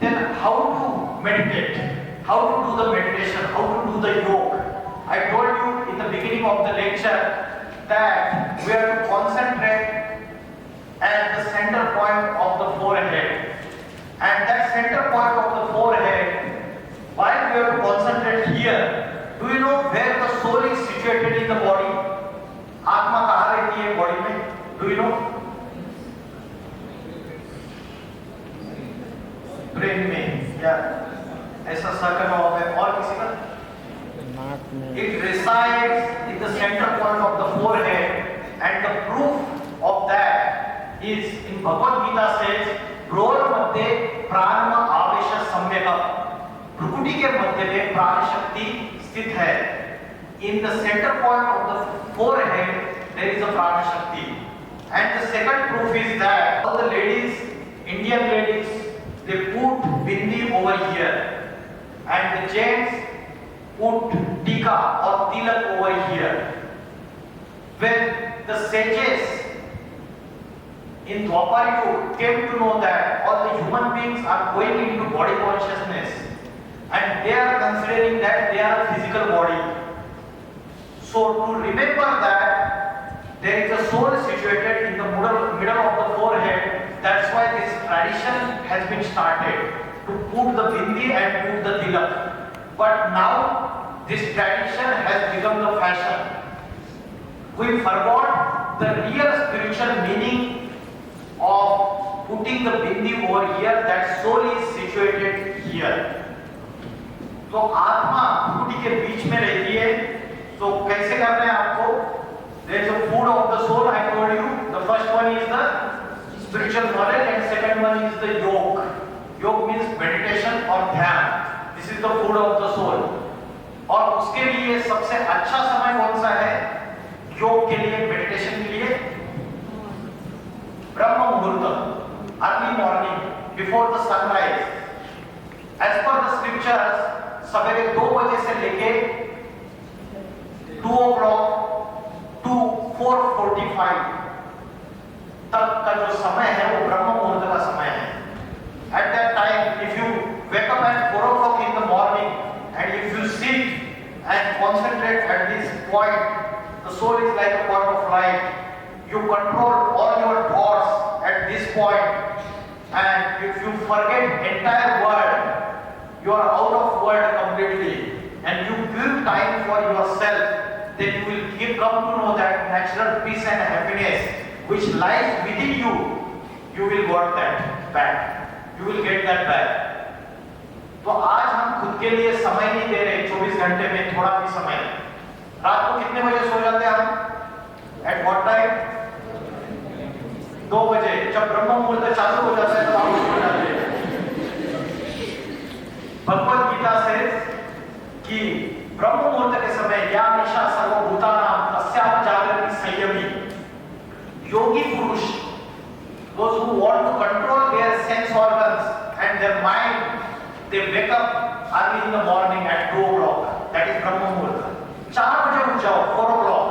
Then how to meditate? How to do the meditation, how to do the yoga. I told you in the beginning of the lecture that we have to concentrate at the center point of the forehead. And that center point of the forehead, why we have to concentrate here? Do you know where the soul is situated in the body? आत्मा कहाँ रहती है body में? Do you know? Brain में या ऐसा circle of है. और किसी का? It resides in the center point of the forehead, and the proof of that is in Bhagavad Gita says, "Bror मध्ये प्राण आवेश सम्यक." भ्रुकुटी के मध्य में प्राण शक्ति स्थित है. In the center point of the forehead there is a prana shakti. And the second proof is that all the ladies, Indian ladies, they put bindi over here, and the gents put tika or tilak over here. When the sages in Dwapar Yuga came to know that all the human beings are going into body consciousness and they are considering that they are a physical body. So to remember that there is a soul situated in the middle of the forehead, that's why this tradition has been started to put the bindi and put the tilak. But now this tradition has become the fashion. We forgot the real spiritual meaning of putting the bindi over here. That soul is situated here. तो आत्मा भ्रुकुटी के बीच में रहती है। तो कैसे करना है आपको? There is a food of the soul, I told you. The first one is the spiritual knowledge and second one is the yoga. Yoga means meditation or ध्यान. This is the food of the soul. और उसके लिए सबसे अच्छा समय कौन सा है योग के लिए, मेडिटेशन के लिए? Brahma muhurta, early morning, before the sunrise. As per the scriptures सवेरे 2 बजे से लेके 2 o'clock to 4:45 तक का जो समय है वो ब्रह्म मुहूर्त का समय है। At that time, if you wake up at 4 o'clock in the morning and if you sit and concentrate at this point, the soul is like a point of light. You control all your thoughts at this point, and if you forget entire world, you are out of world completely, and you give time for yourself. Then you will come to know that natural peace and happiness which lies within you. You will get that back. You will get that back. तो आज हम खुद के लिए समय नहीं दे रहे, 24 घंटे में थोड़ा भी समय। रात को कितने बजे सो जाते हैं हम? At what time? 2 बजे। जब ब्रह्म मुहूर्त चालू हो जाता है तो आप सो जाते हैं। भगवद गीता से कि ब्रह्म मुहूर्त के समय या निशा सर्वभूतानां तस्याम जागृति संयमी। योगी पुरुष, those who want to control their sense organs and their mind, they wake up early in the morning at 2 o'clock. That is Brahma Muhurta. 4 बजे उठ जाओ, 4 o'clock.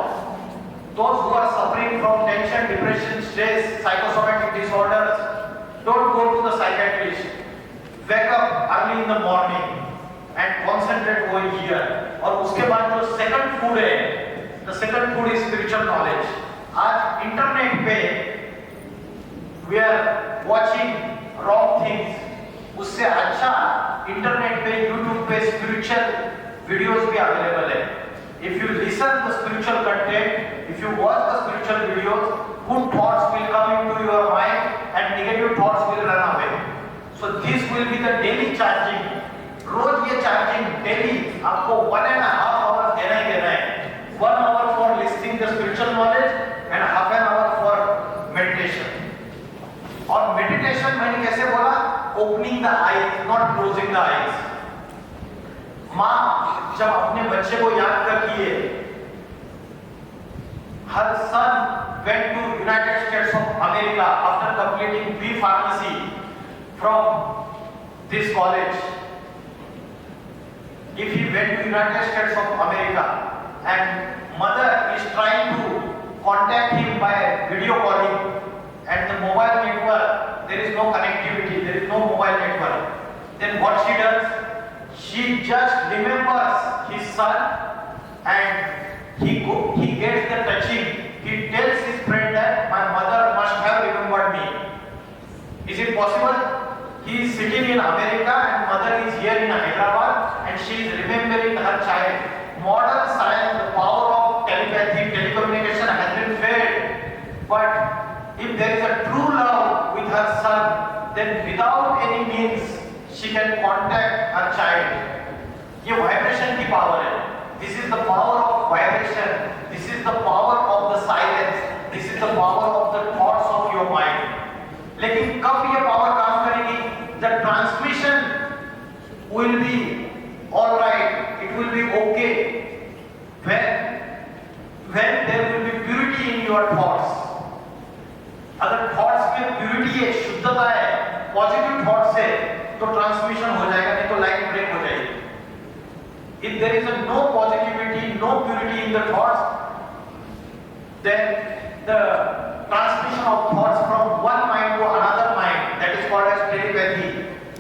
Those who are suffering from tension, depression, stress, psychosomatic disorders, don't go to the psychiatrist. Wake up early in the morning and concentrate over here. और उसके बाद जो second food है, the second food is spiritual knowledge. आज internet पे we are watching wrong things. उससे अच्छा internet पे YouTube पे spiritual videos भी अवेलेबल है. If you listen the spiritual content, if you watch the spiritual videos, good thoughts will come into your mind and negative thoughts will run away. So this will be the daily charging. रोज ये charging daily आपको 1.5 hours देना ही देना है। 1 hour for listening the spiritual knowledge and half an hour for meditation. और meditation मैंने कैसे बोला? Opening the eyes, not closing the eyes. माँ जब अपने बच्चे को याद करती है, her son went to United States of America after completing B pharmacy from this college. If he went to United States of America and mother is trying to contact him by video calling and the mobile network, there is no connectivity, there is no mobile network, then what she does? She just remembers his son and he gets the touching. He tells his friend that my mother must have remembered me. Is it possible? He is sitting in America and mother is here in Hyderabad and she is remembering her child. Modern science, the power of telepathy, telecommunication has been failed. But if there is a true love with her son, then without any means she can contact her child. ये vibration की power है. This is the power of vibration. This is the power of the silence. This is the power of the thoughts of your mind. लेकिन कब ये power काम करेगी? The transmission will be all right. It will be okay when there will be purity in your thoughts. अगर thoughts में purity है, शुद्धता है, positive thoughts है, तो transmission हो जाएगा, नहीं तो line break हो जाएगी. If there is no positivity, no purity in the thoughts, then the transmission of thoughts from one mind to another mind, that is called as telepathy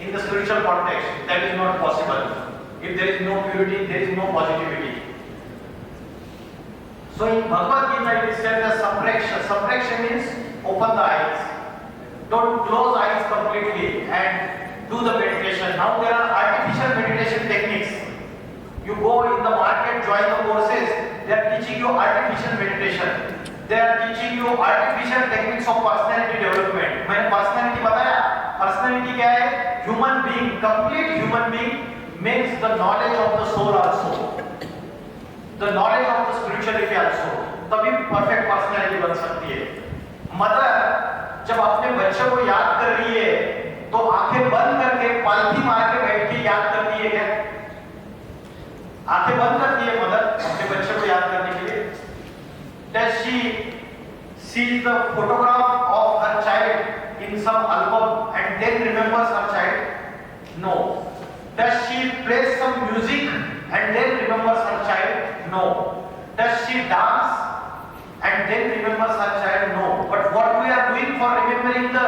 in the spiritual context, that is not possible. If there is no purity, there is no positivity. So in Bhagavad Gita it is said as subtraction. Subtraction means open the eyes. Don't close eyes completely and do the meditation. Now there are artificial meditation techniques. You go in the market, join the courses, they are teaching you artificial meditation. They are teaching you artificial techniques of personality development. मैंने personality बताया. Personality क्या है? Human being, complete human being means the knowledge of the soul also, the knowledge of the spirituality also, तभी perfect personality बन सकती है। Mother जब अपने बच्चे को याद कर रही है तो आंखें बंद करके पालथी मार के बैठ के याद करती है क्या? आंखें बंद करती है मदर अपने बच्चे को याद करने के लिए? Does she see the photograph of her child in some album and then remembers her child? No. Does she play some music and then remembers her child? No. Does she dance and then remembers her child? No. But what we are doing for remembering the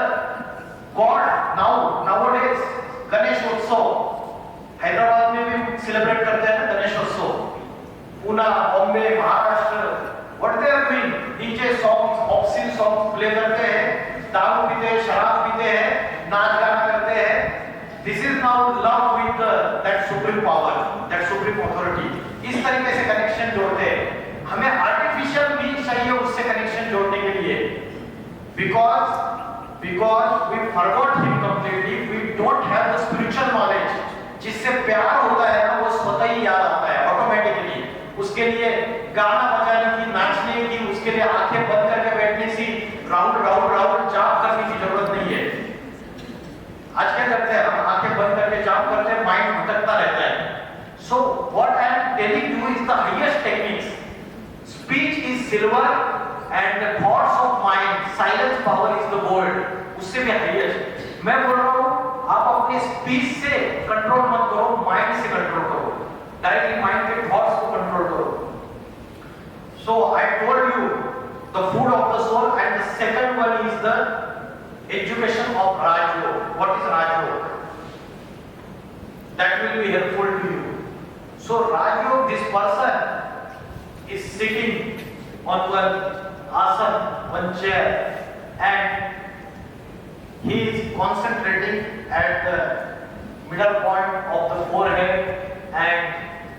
God nowadays, Ganesh Utsav, Hyderabad में भी celebrate करते हैं ना गणेश उत्सव, Pune, Bombay, Maharashtra, what they are doing, DJ songs, obscene songs play करते हैं, दारू पीते हैं, शराब पीते हैं, नाच गाना करते हैं. This is now love with that supreme power, that supreme authority. इस तरीके से कनेक्शन जोड़ते हैं. हमें आर्टिफिशियल मीन्स चाहिए उससे कनेक्शन जोड़ने के लिए, because we forgot him completely. We don't have the spiritual knowledge. जिससे प्यार होता है ना वो स्वतः ही याद आता है ऑटोमेटिकली. उसके लिए गाना बजाने की, नाचने की, उसके लिए आंखें बंद करके बैठने सी राउंड राउंड राउंड जाप करने की जरूरत नहीं है. आज क्या करते हैं हम? आंखें बंद करके जाप करते हैं, माइंड भटकता रहता है. So what I am telling you is the highest techniques. Speech is silver and the thoughts of mind, silence power is the gold. उससे भी हाईएस्ट. मैं बोल रहा हूं आप अपने स्पीच से कंट्रोल मत करो, माइंड से कंट्रोल करो. डायरेक्टली माइंड के थॉट्स को कंट्रोल करो. So I told you the food of the soul and the second one is the education of Rajyoga. What is Rajyoga? That will be helpful to you. So Rajyoga, this person is sitting on one asana, one chair, and he is concentrating at the middle point of the forehead, and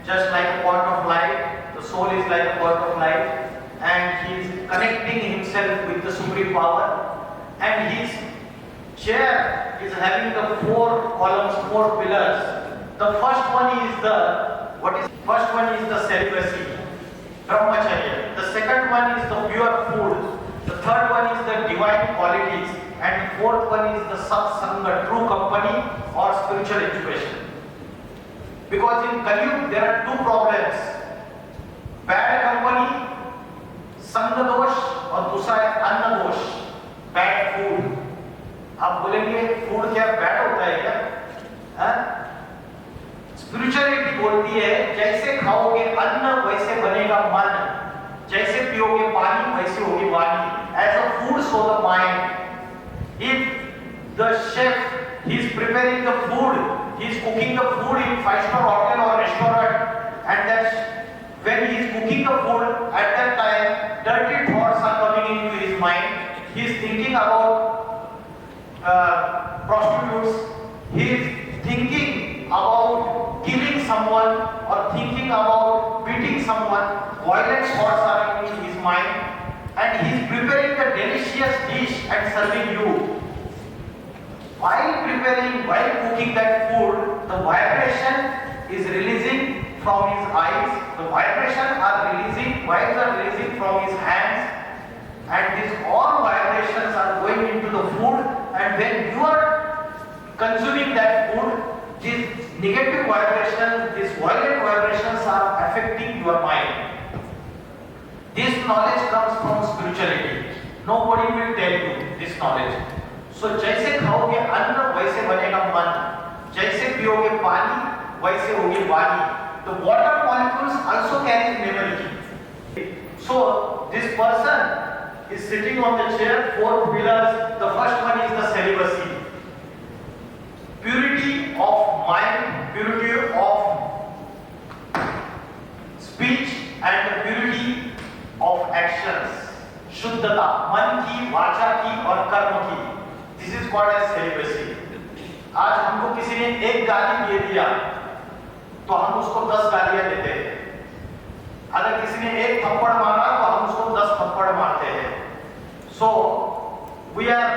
just like a point of light, the soul is like a point of light, and he is connecting himself with the supreme power, and his chair is having the 4 columns, 4 pillars. The first one is the celibacy, brahmacharya. The second one is the pure food. The third one is the divine qualities. And fourth one is the satsanga, true company or spiritual education. Because in Kaliyug there are 2 problems: bad company, sanga dosh, और दूसरा है अन्न दोष, bad food. आप बोलेंगे food क्या bad होता है क्या? स्पिरिचुअलिटी बोलती है जैसे खाओगे अन्न वैसे बनेगा मन, जैसे पियोगे पानी वैसे होगी वाणी. As a food so the mind. If the chef, he is preparing the food, he is cooking the food in 5-star hotel or restaurant, and that when he is cooking the food, at that time dirty thoughts are coming into his mind. He is thinking about prostitutes, he is thinking about killing someone or thinking about beating someone. Violent thoughts are in his mind, and he is preparing a delicious dish and serving you. While cooking that food, the vibration is releasing from his eyes, the vibration are releasing, vibes are releasing from his hands, and these all vibrations are going into the food, and when you are consuming that food, these negative vibrations, these violent vibrations are affecting your mind. This knowledge comes from spirituality. Nobody will tell you this knowledge. So जैसे खाओगे अन्न वैसे बनेगा मन, जैसे पियोगे पानी वैसे होगी वाणी. The water molecules also carry memory. So this person is sitting on the chair, 4 pillars. The first one is the celibacy, purity of mind, purity of speech, and the purity of actions. शुद्धता मन की, वाचा की और कर्म की. This is called as celibacy. आज हमको किसी ने एक गाली दे दिया तो हम उसको 10 गालियां देते हैं. अगर किसी ने एक थप्पड़ मारा तो हम उसको 10 थप्पड़ मारते हैं. So we are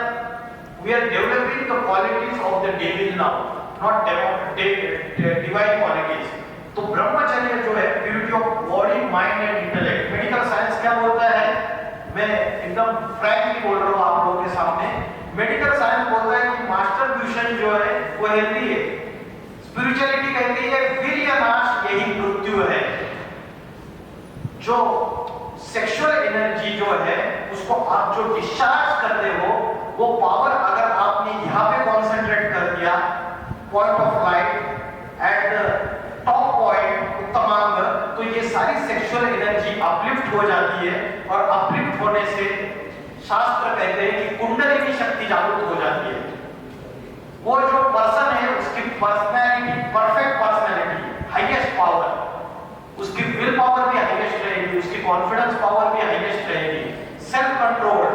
developing the qualities of the devil now. not divine qualities. तो ब्रह्मचर्य जो है purity of body, mind and intellect. Medical science क्या बोलता है, मैं एकदम फ्रैंकली बोल रहा हूँ आप लोगों के सामने. मेडिकल साइंस बोलता है कि मास्टरब्यूशन जो है वो हेल्दी है. स्पिरिचुअलिटी कहती है वीर्यनाश यही मृत्यु है. जो सेक्सुअल एनर्जी जो है उसको आप जो डिस्चार्ज करते हो, वो पावर अगर आपने यहाँ पे कॉन्सेंट्रेट कर दिया, point of light at the top point उत्तमांग, तो ये सारी सेक्सुअल एनर्जी अपलिफ्ट हो जाती है. और अपलिफ्ट होने से शास्त्र कहते हैं कि कुंडलिनी शक्ति जागृत हो जाती है. वो जो पर्सन है उसकी personality, perfect personality, highest power, उसकी विल पावर भी हाईएस्ट रहेगी, उसकी कॉन्फिडेंस पावर भी हाईएस्ट रहेगी, सेल्फ कंट्रोल.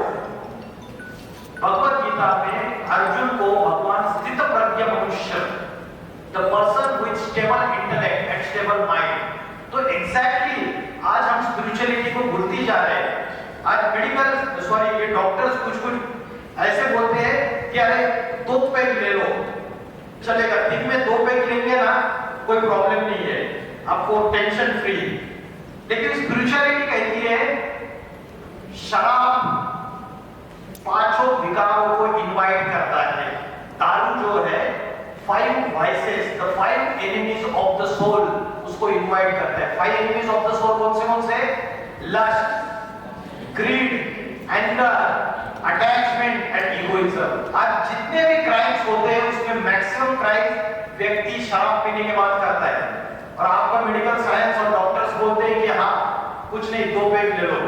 भगवत गीता में अर्जुन को भगवान स्थित प्रज्ञ मनुष्य, the person with stable intellect and stable mind. तो एग्जैक्टली आज हम स्पिरिचुअलिटी को भूलते जा रहे हैं. आज मेडिकल ये डॉक्टर्स कुछ ऐसे बोलते हैं कि अरे 2 पैग ले लो चलेगा, दिन में 2 पैग लेंगे ना कोई प्रॉब्लम नहीं है, आपको टेंशन फ्री. लेकिन स्पिरिचुअलिटी कहती है शराब 5 विकारों को इनवाइट करता है. दारू जो है 5 vices, the 5 enemies of the soul, उसको इनवाइट करता है. 5 एनिमीज ऑफ द सोल कौन से? Lust, greed, anger, attachment and egoism. आज जितने भी क्राइम्स होते हैं उसमें मैक्सिमम क्राइम व्यक्ति शराब पीने के बाद करता है. और आपका मेडिकल साइंस और डॉक्टर्स बोलते हैं कि हाँ कुछ नहीं 2 पैग ले लो.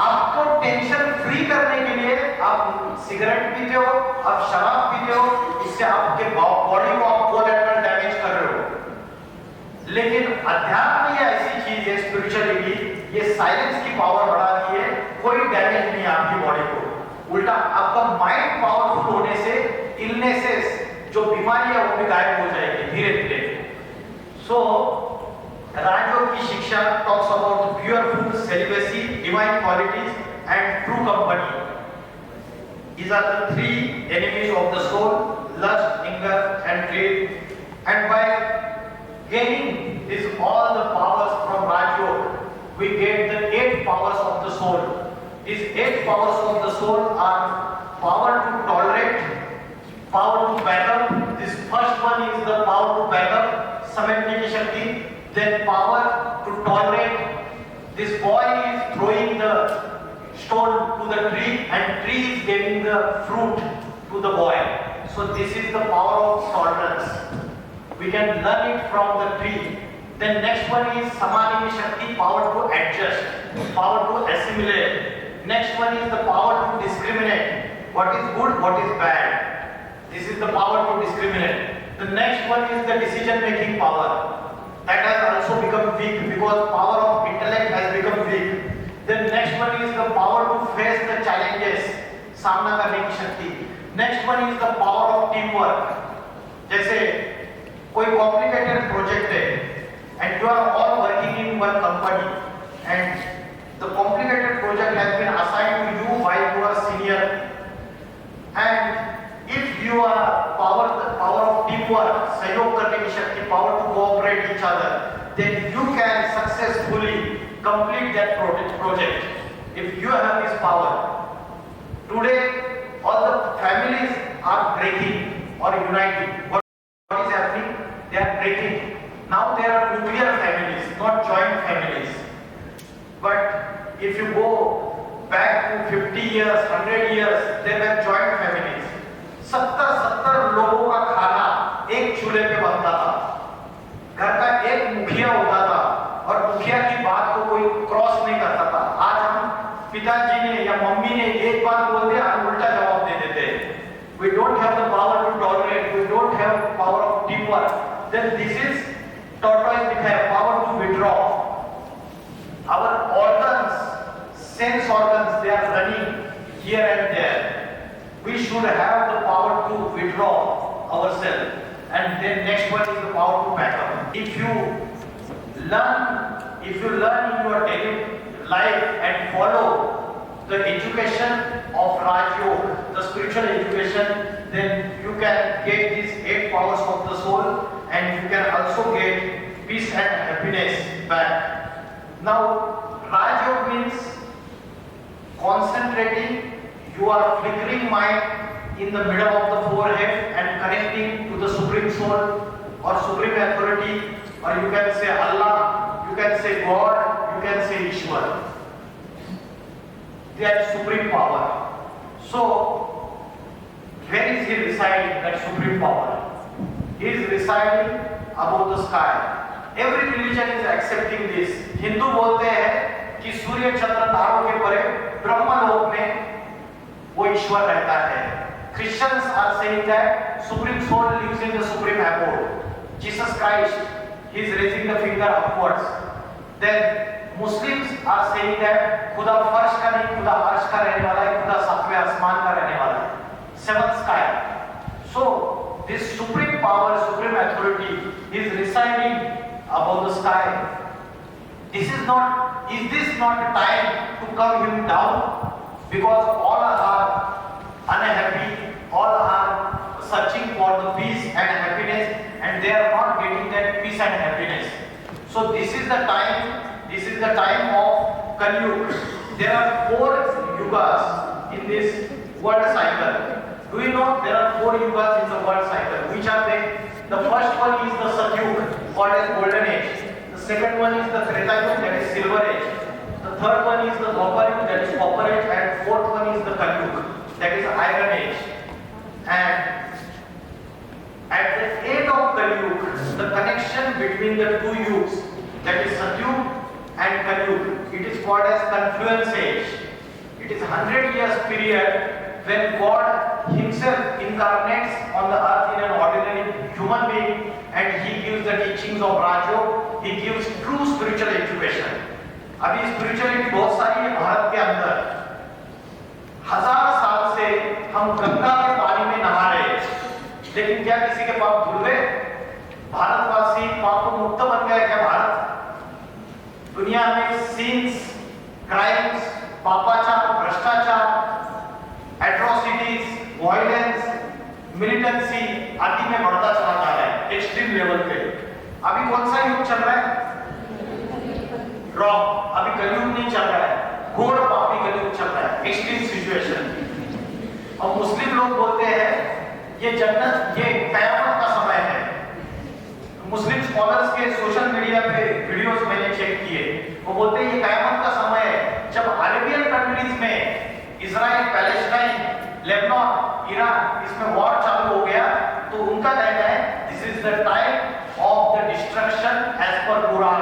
आपको टेंशन फ्री करने के लिए आप सिगरेट पीते हो, आप शराब पीते हो, इससे आपके बॉडी को आप कोलैटरल डैमेज कर रहे हो. लेकिन अध्यात्म ये ऐसी चीज है, स्पिरिचुअलिटी, ये साइलेंस की पावर बढ़ाती है, कोई डैमेज नहीं है आपकी बॉडी को. उल्टा आपका माइंड पावरफुल होने से इलनेसेस, जो बीमारियां वो भी गायब हो जाएगी धीरे धीरे. सो राजयोग की शिक्षा talks about pure food, celibacy, divine qualities and true company. These are the 3 enemies of the soul: lust, anger and greed. And by gaining all the powers from Rajयोग, we get the 8 powers of the soul. These 8 powers of the soul are power to tolerate, power to back up. This first one is the power to back up, समेटने की शक्ति. Then power to tolerate. This boy is throwing the stone to the tree and tree is giving the fruit to the boy. So this is the power of tolerance. We can learn it from the tree. Then next one is samadhi shakti, power to adjust, power to assimilate. Next one is the power to discriminate. What is good, what is bad. This is the power to discriminate. The next one is the decision making power. That has also become weak because power of intellect has become weak. Then next one is the power to face the challenges, सामना करने की शक्ति. Next one is the power of teamwork. जैसे कोई complicated project है and you are all working in one company and the complicated project has been assigned to you while you are senior, and if you are power of teamwork, सहयोग करने की शक्ति, power to cooperate each other, then you can successfully complete that project if you have this power. Today all the families are breaking or uniting. What is happening? They are breaking. Now there are nuclear families, not joint families. But if you go back to 50 years, 100 years, there were joint families. 70 लोगों का खाना एक चूल्हे पे बनता था. घर का एक मुखिया होता था और मुखिया की बात को कोई क्रॉस नहीं करता था. आज हम पिताजी ने या मम्मी ने एक बात बोल दिया, हम उल्टा जवाब दे देते हैं. We don't have the power to tolerate. We don't have power of teamwork. Then this is tortoise दिखाया, power to withdraw. Our organs, sense organs, they are running here and there. We should have the power to withdraw ourselves. And then next one is the power to back up. If you learn in your daily life and follow the education of Rajयोग, the spiritual education, then you can get these 8 powers means concentrating your flickering mind in the middle of the forehead and connecting to the Supreme Soul or Supreme Authority, or you can say Allah, you can say God, you can say Vishwa. That Supreme Power. So, where is he residing, that Supreme Power? He is residing above the sky. Every religion is accepting this. Hindu बोलते हैं कि सूर्य चंद्र तारों के परे ब्रह्मलोक में वो ईश्वर रहता है. Christians are saying that Supreme Soul lives in the Supreme Abode. Jesus Christ, he is raising the finger upwards. Then Muslims are saying that खुदा फर्श का नहीं, खुदा अर्श का रहने वाला है, खुदा सातवें आसमान का रहने वाला है, seventh sky. So this supreme power, supreme authority is residing above the sky. Is this not a time to come him down? Because all are unhappy, all are searching for the peace and happiness, and they are not getting that peace and happiness. So this is the time of Kali Yuga. There are 4 yugas in this world cycle. Do you know there are 4 yugas in the world cycle? Which are they? The first one is the Satyug, called as Golden Age. The second one is the Treta Yuga, that is Silver Age. The third one is the Dwapar Yuga, that is Copper Age, and fourth one is the Kali Yuga, that is Iron Age. And at the end of Kali Yuga, the connection between the 2 yugas, that is Satyug and Kali Yuga, it is called as Confluence Age. It is 100 years period when God himself incarnates on the earth in an ordinary human being, and he gives the teachings of Rajo, he gives true spiritual education. अभी spirituality बहुत सारी है भारत के अंदर. 1000 साल से हम गंगा के पानी में नहा रहे हैं, लेकिन क्या किसी के पाप धुल गए? भारतवासी पाप मुक्त बन गए क्या भारत? दुनिया में सिंस, क्राइम्स, पापाचार, भ्रष्टाचार, एट्रोसिटीज, वायलेंस, मिलिटेंसी आदि में बढ़ता चला जा रहा है एक्सट्रीम लेवल पे. अभी कौन सा युग चल रहा है? रॉन्ग. अभी कलयुग नहीं चल रहा है, घोर पापी कलयुग चल रहा है, एक्सट्रीम सिचुएशन. और मुस्लिम लोग बोलते हैं ये जन्नत, ये कयामत का समय है. मुस्लिम स्कॉलर्स के सोशल मीडिया पे वीडियोस मैंने चेक किए, वो बोलते हैं ये कयामत का समय है. जब अरेबियन कंट्रीज में इजराइल, पैलेस्टाइन, लेबनान, ईरान, इसमें वॉर चालू हो गया, तो उनका कहना है this is the time of the destruction as per Quran,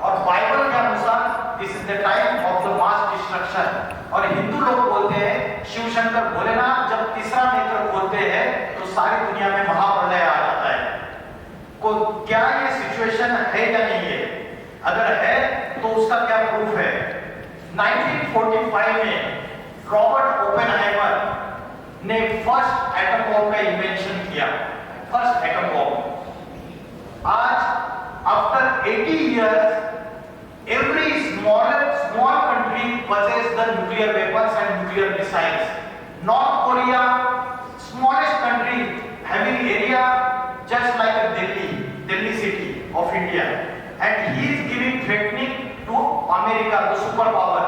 और बाइबल के अनुसार this is the time of the mass destruction. और हिंदू लोग बोलते हैं शिव शंकर भोलेनाथ जब तीसरा नेत्र खोलते हैं तो सारी दुनिया में महाप्रलय आ जाता है. को क्या ये सिचुएशन है या नहीं है? अगर है तो उसका क्या प्रूफ है? 1945 में रॉबर्ट ओपेनहाइमर ने फर्स्ट एटम बॉम्ब का इन्वेंशन किया, फर्स्ट एटम बॉम्ब. आज after 80 years every small country possess the nuclear weapons and nuclear missiles. North Korea, smallest country, having area just like a Delhi city of India, and he is giving threatening to America, the superpower,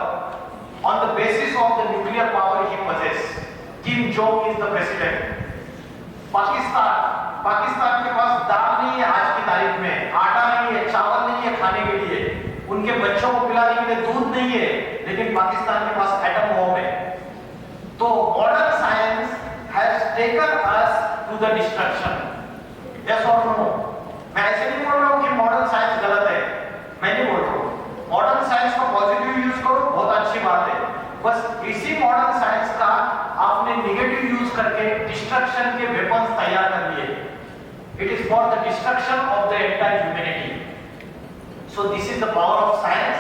on the basis of the nuclear power he possesses. Kim Jong is the president. Pakistan के पास दाल नहीं है आज की तारीख में, आटा नहीं है, चावल नहीं है खाने के लिए, उनके बच्चों को पिलाने के लिए दूध नहीं है, लेकिन पाकिस्तान के पास एटम बॉम्ब है. तो modern science has taken us to the destruction. Yes और नो? मैं ऐसे नहीं बोल रहा हूँ कि मॉडर्न साइंस गलत है, मैं नहीं बोल रहा हूँ. मॉडर्न साइंस का पॉजिटिव यूज करो, बहुत अच्छी बात है. बस इसी मॉडर्न साइंस का आपने नेगेटिव यूज करके डिस्ट्रक्शन के वेपन्स तैयार कर लिए. It is for the destruction of the entire humanity. So this is the power of science,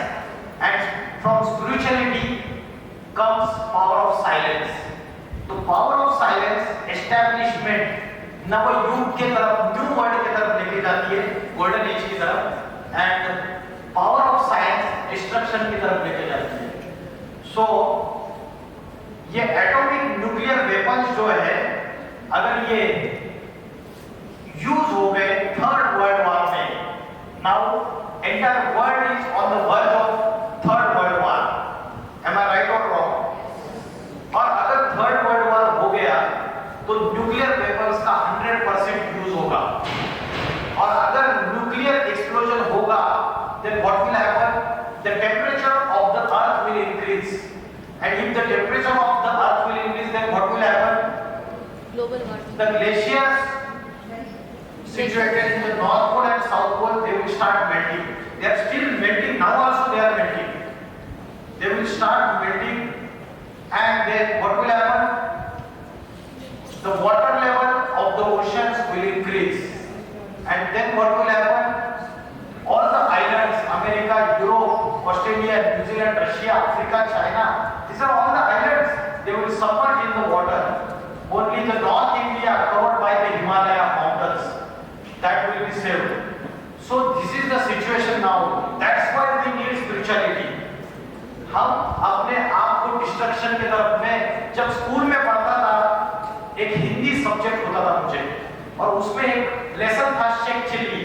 and from spirituality comes power of silence. तो power of silence establishment नव युग के तरफ, न्यू वर्ल्ड के तरफ लेके जाती है, गोल्डन एज की तरफ, and power of science destruction की तरफ लेके जाती है. So ये एटॉमिक न्यूक्लियर वेपन्स जो है, अगर ये यूज हो गए थर्ड वर्ल्ड वॉर में, now entire world is on the verge of third world war. तो न्यूक्लियर वेपन्स का 100% यूज होगा। और अगर न्यूक्लियर एक्सप्लोजन होगा, then what will happen? The temperature of the earth will increase, and if the temperature of the earth will increase, then what will happen? Global warming. The glaciers situated in the north pole and south pole, they will start melting. They are still melting now. Also they are melting. They will start melting, and then what will happen? The water level of the oceans will increase, and then what will happen? All the islands, America, Europe, Australia, New Zealand, Russia, Africa, China, these are all the islands. They will submerge in the water. Only the North India covered by the Himalaya mountains, that will be saved. So this is the situation now. That's why we need spirituality. हम अपने आप को destruction की तरफ में, जब school में पढ़ता था, एक हिंदी सब्जेक्ट होता था मुझे, और उसमें एक लेसन था शेख चिल्ली।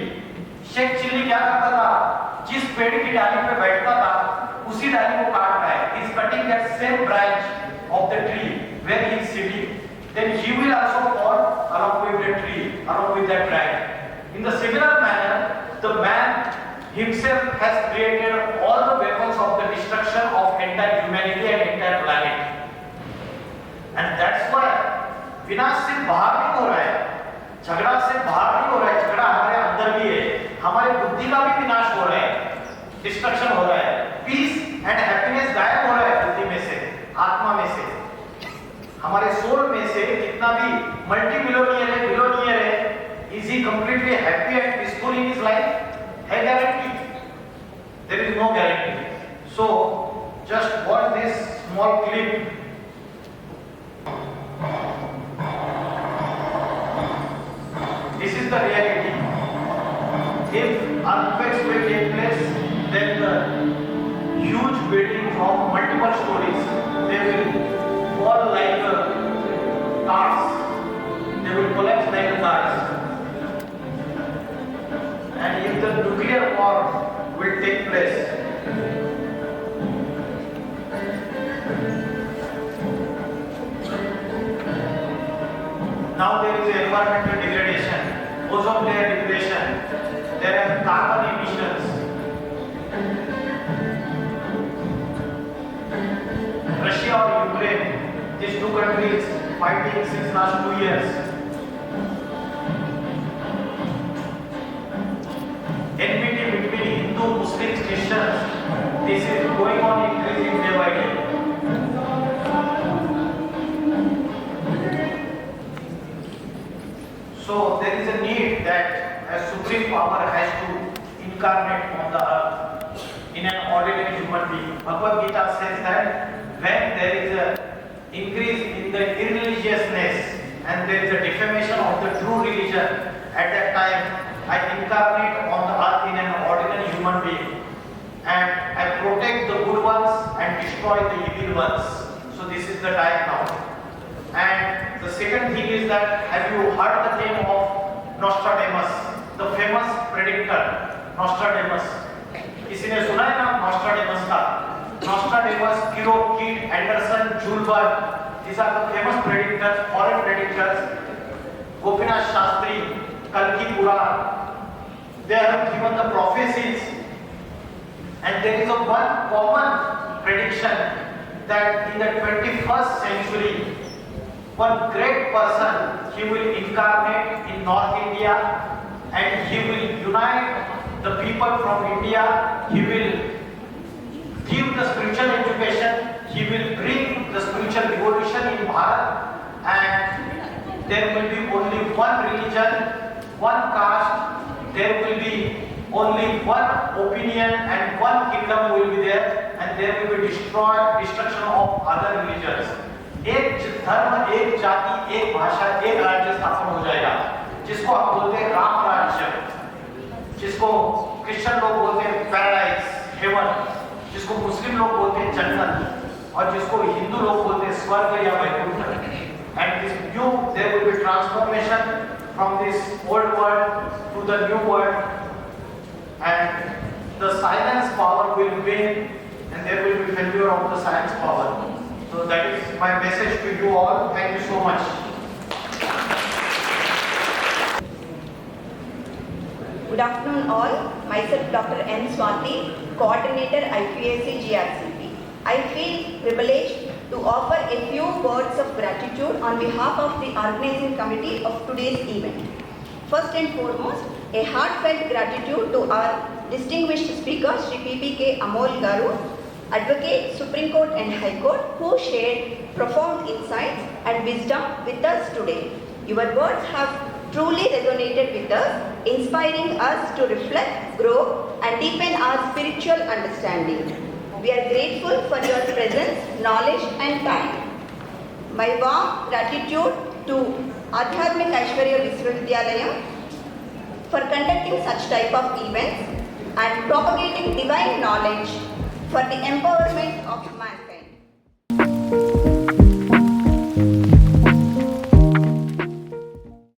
शेख चिल्ली क्या करता था? जिस पेड़ की डाली पे बैठता था, उसी डाली को काट रहा है। He is cutting that same branch of the tree where he is sitting. Then he will also fall along with the tree, along with that branch. In the similar manner, the man himself has created all the weapons of the destruction of entire humanity and entire planet. And that's why विनाश से बाहर नहीं हो रहा है, झगड़ा से बाहर नहीं हो रहा है, झगड़ा हमारे अंदर भी है, हमारे बुद्धि का भी विनाश हो रहा है, डिस्ट्रक्शन हो रहा है, पीस एंड हैप्पीनेस गायब हो रहा है बुद्धि में से, आत्मा में से, हमारे सोल में से। कितना भी मल्टी बिलोनियर है, is he completely happy and peaceful in his life? है guarantee? There is no guarantee. So just watch this small clip. This is the reality. If earthquakes will take place, then the huge buildings of multiple stories, they will fall like cars. They will collapse like cars. And if the nuclear war will take place, now there is environmental degradation, ozone layer depletion, there are carbon emissions. Russia or Ukraine, these two countries fighting since last 2 years. Enmity between Hindu, Muslims, Christians, this is going on increasing day by day. So there is a need that a supreme power has to incarnate on the earth in an ordinary human being. Bhagavad Gita says that when there is an increase in the irreligiousness and there is a defamation of the true religion, at that time I incarnate on the earth in an ordinary human being, and I protect the good ones and destroy the evil ones. So this is the time now. And the second thing is that, have you heard the name of Nostradamus, the famous predictor Nostradamus? किसी ने सुना है नाम Nostradamus का? Nostradamus, Kirk, Keith, Anderson, Julberg, these are the famous predictors, foreign predictors. Gopinath Shastri, Kalki Puran, they have given the prophecies, and there is a one common prediction that in the 21st century, one great person, he will incarnate in North India and he will unite the people from India, he will give the spiritual education, he will bring the spiritual revolution in Bharat, and there will be only one religion, one caste, there will be only one opinion and one kingdom will be there, and there will be destruction of other religions. एक धर्म, एक जाति, एक भाषा, एक राज्य स्थापन हो जाएगा, जिसको हम बोलते हैं राम राज्य, जिसको क्रिश्चियन लोग बोलते हैं पैराडाइज, हेवन, जिसको मुस्लिम लोग बोलते हैं जन्नत, और जिसको हिंदू लोग बोलते हैं स्वर्ग या Vaikuntha. And this new, there will be transformation from this old world to the new world, and the silence power will win, and there will be failure of the science power. So that is my message to you all. Thank you so much. Good afternoon all. Myself Dr. M. Swati, Coordinator IPSC GRCP. I feel privileged to offer a few words of gratitude on behalf of the organizing committee of today's event. First and foremost, a heartfelt gratitude to our distinguished speaker, Shri Pbk Amol Bhai, Advocate, Supreme Court and High Court, who shared profound insights and wisdom with us today. Your words have truly resonated with us, inspiring us to reflect, grow and deepen our spiritual understanding. We are grateful for your presence, knowledge and time. My warm gratitude to Adhyatmik Vidyalaya for conducting such type of events and propagating divine knowledge for the empowerment of mankind.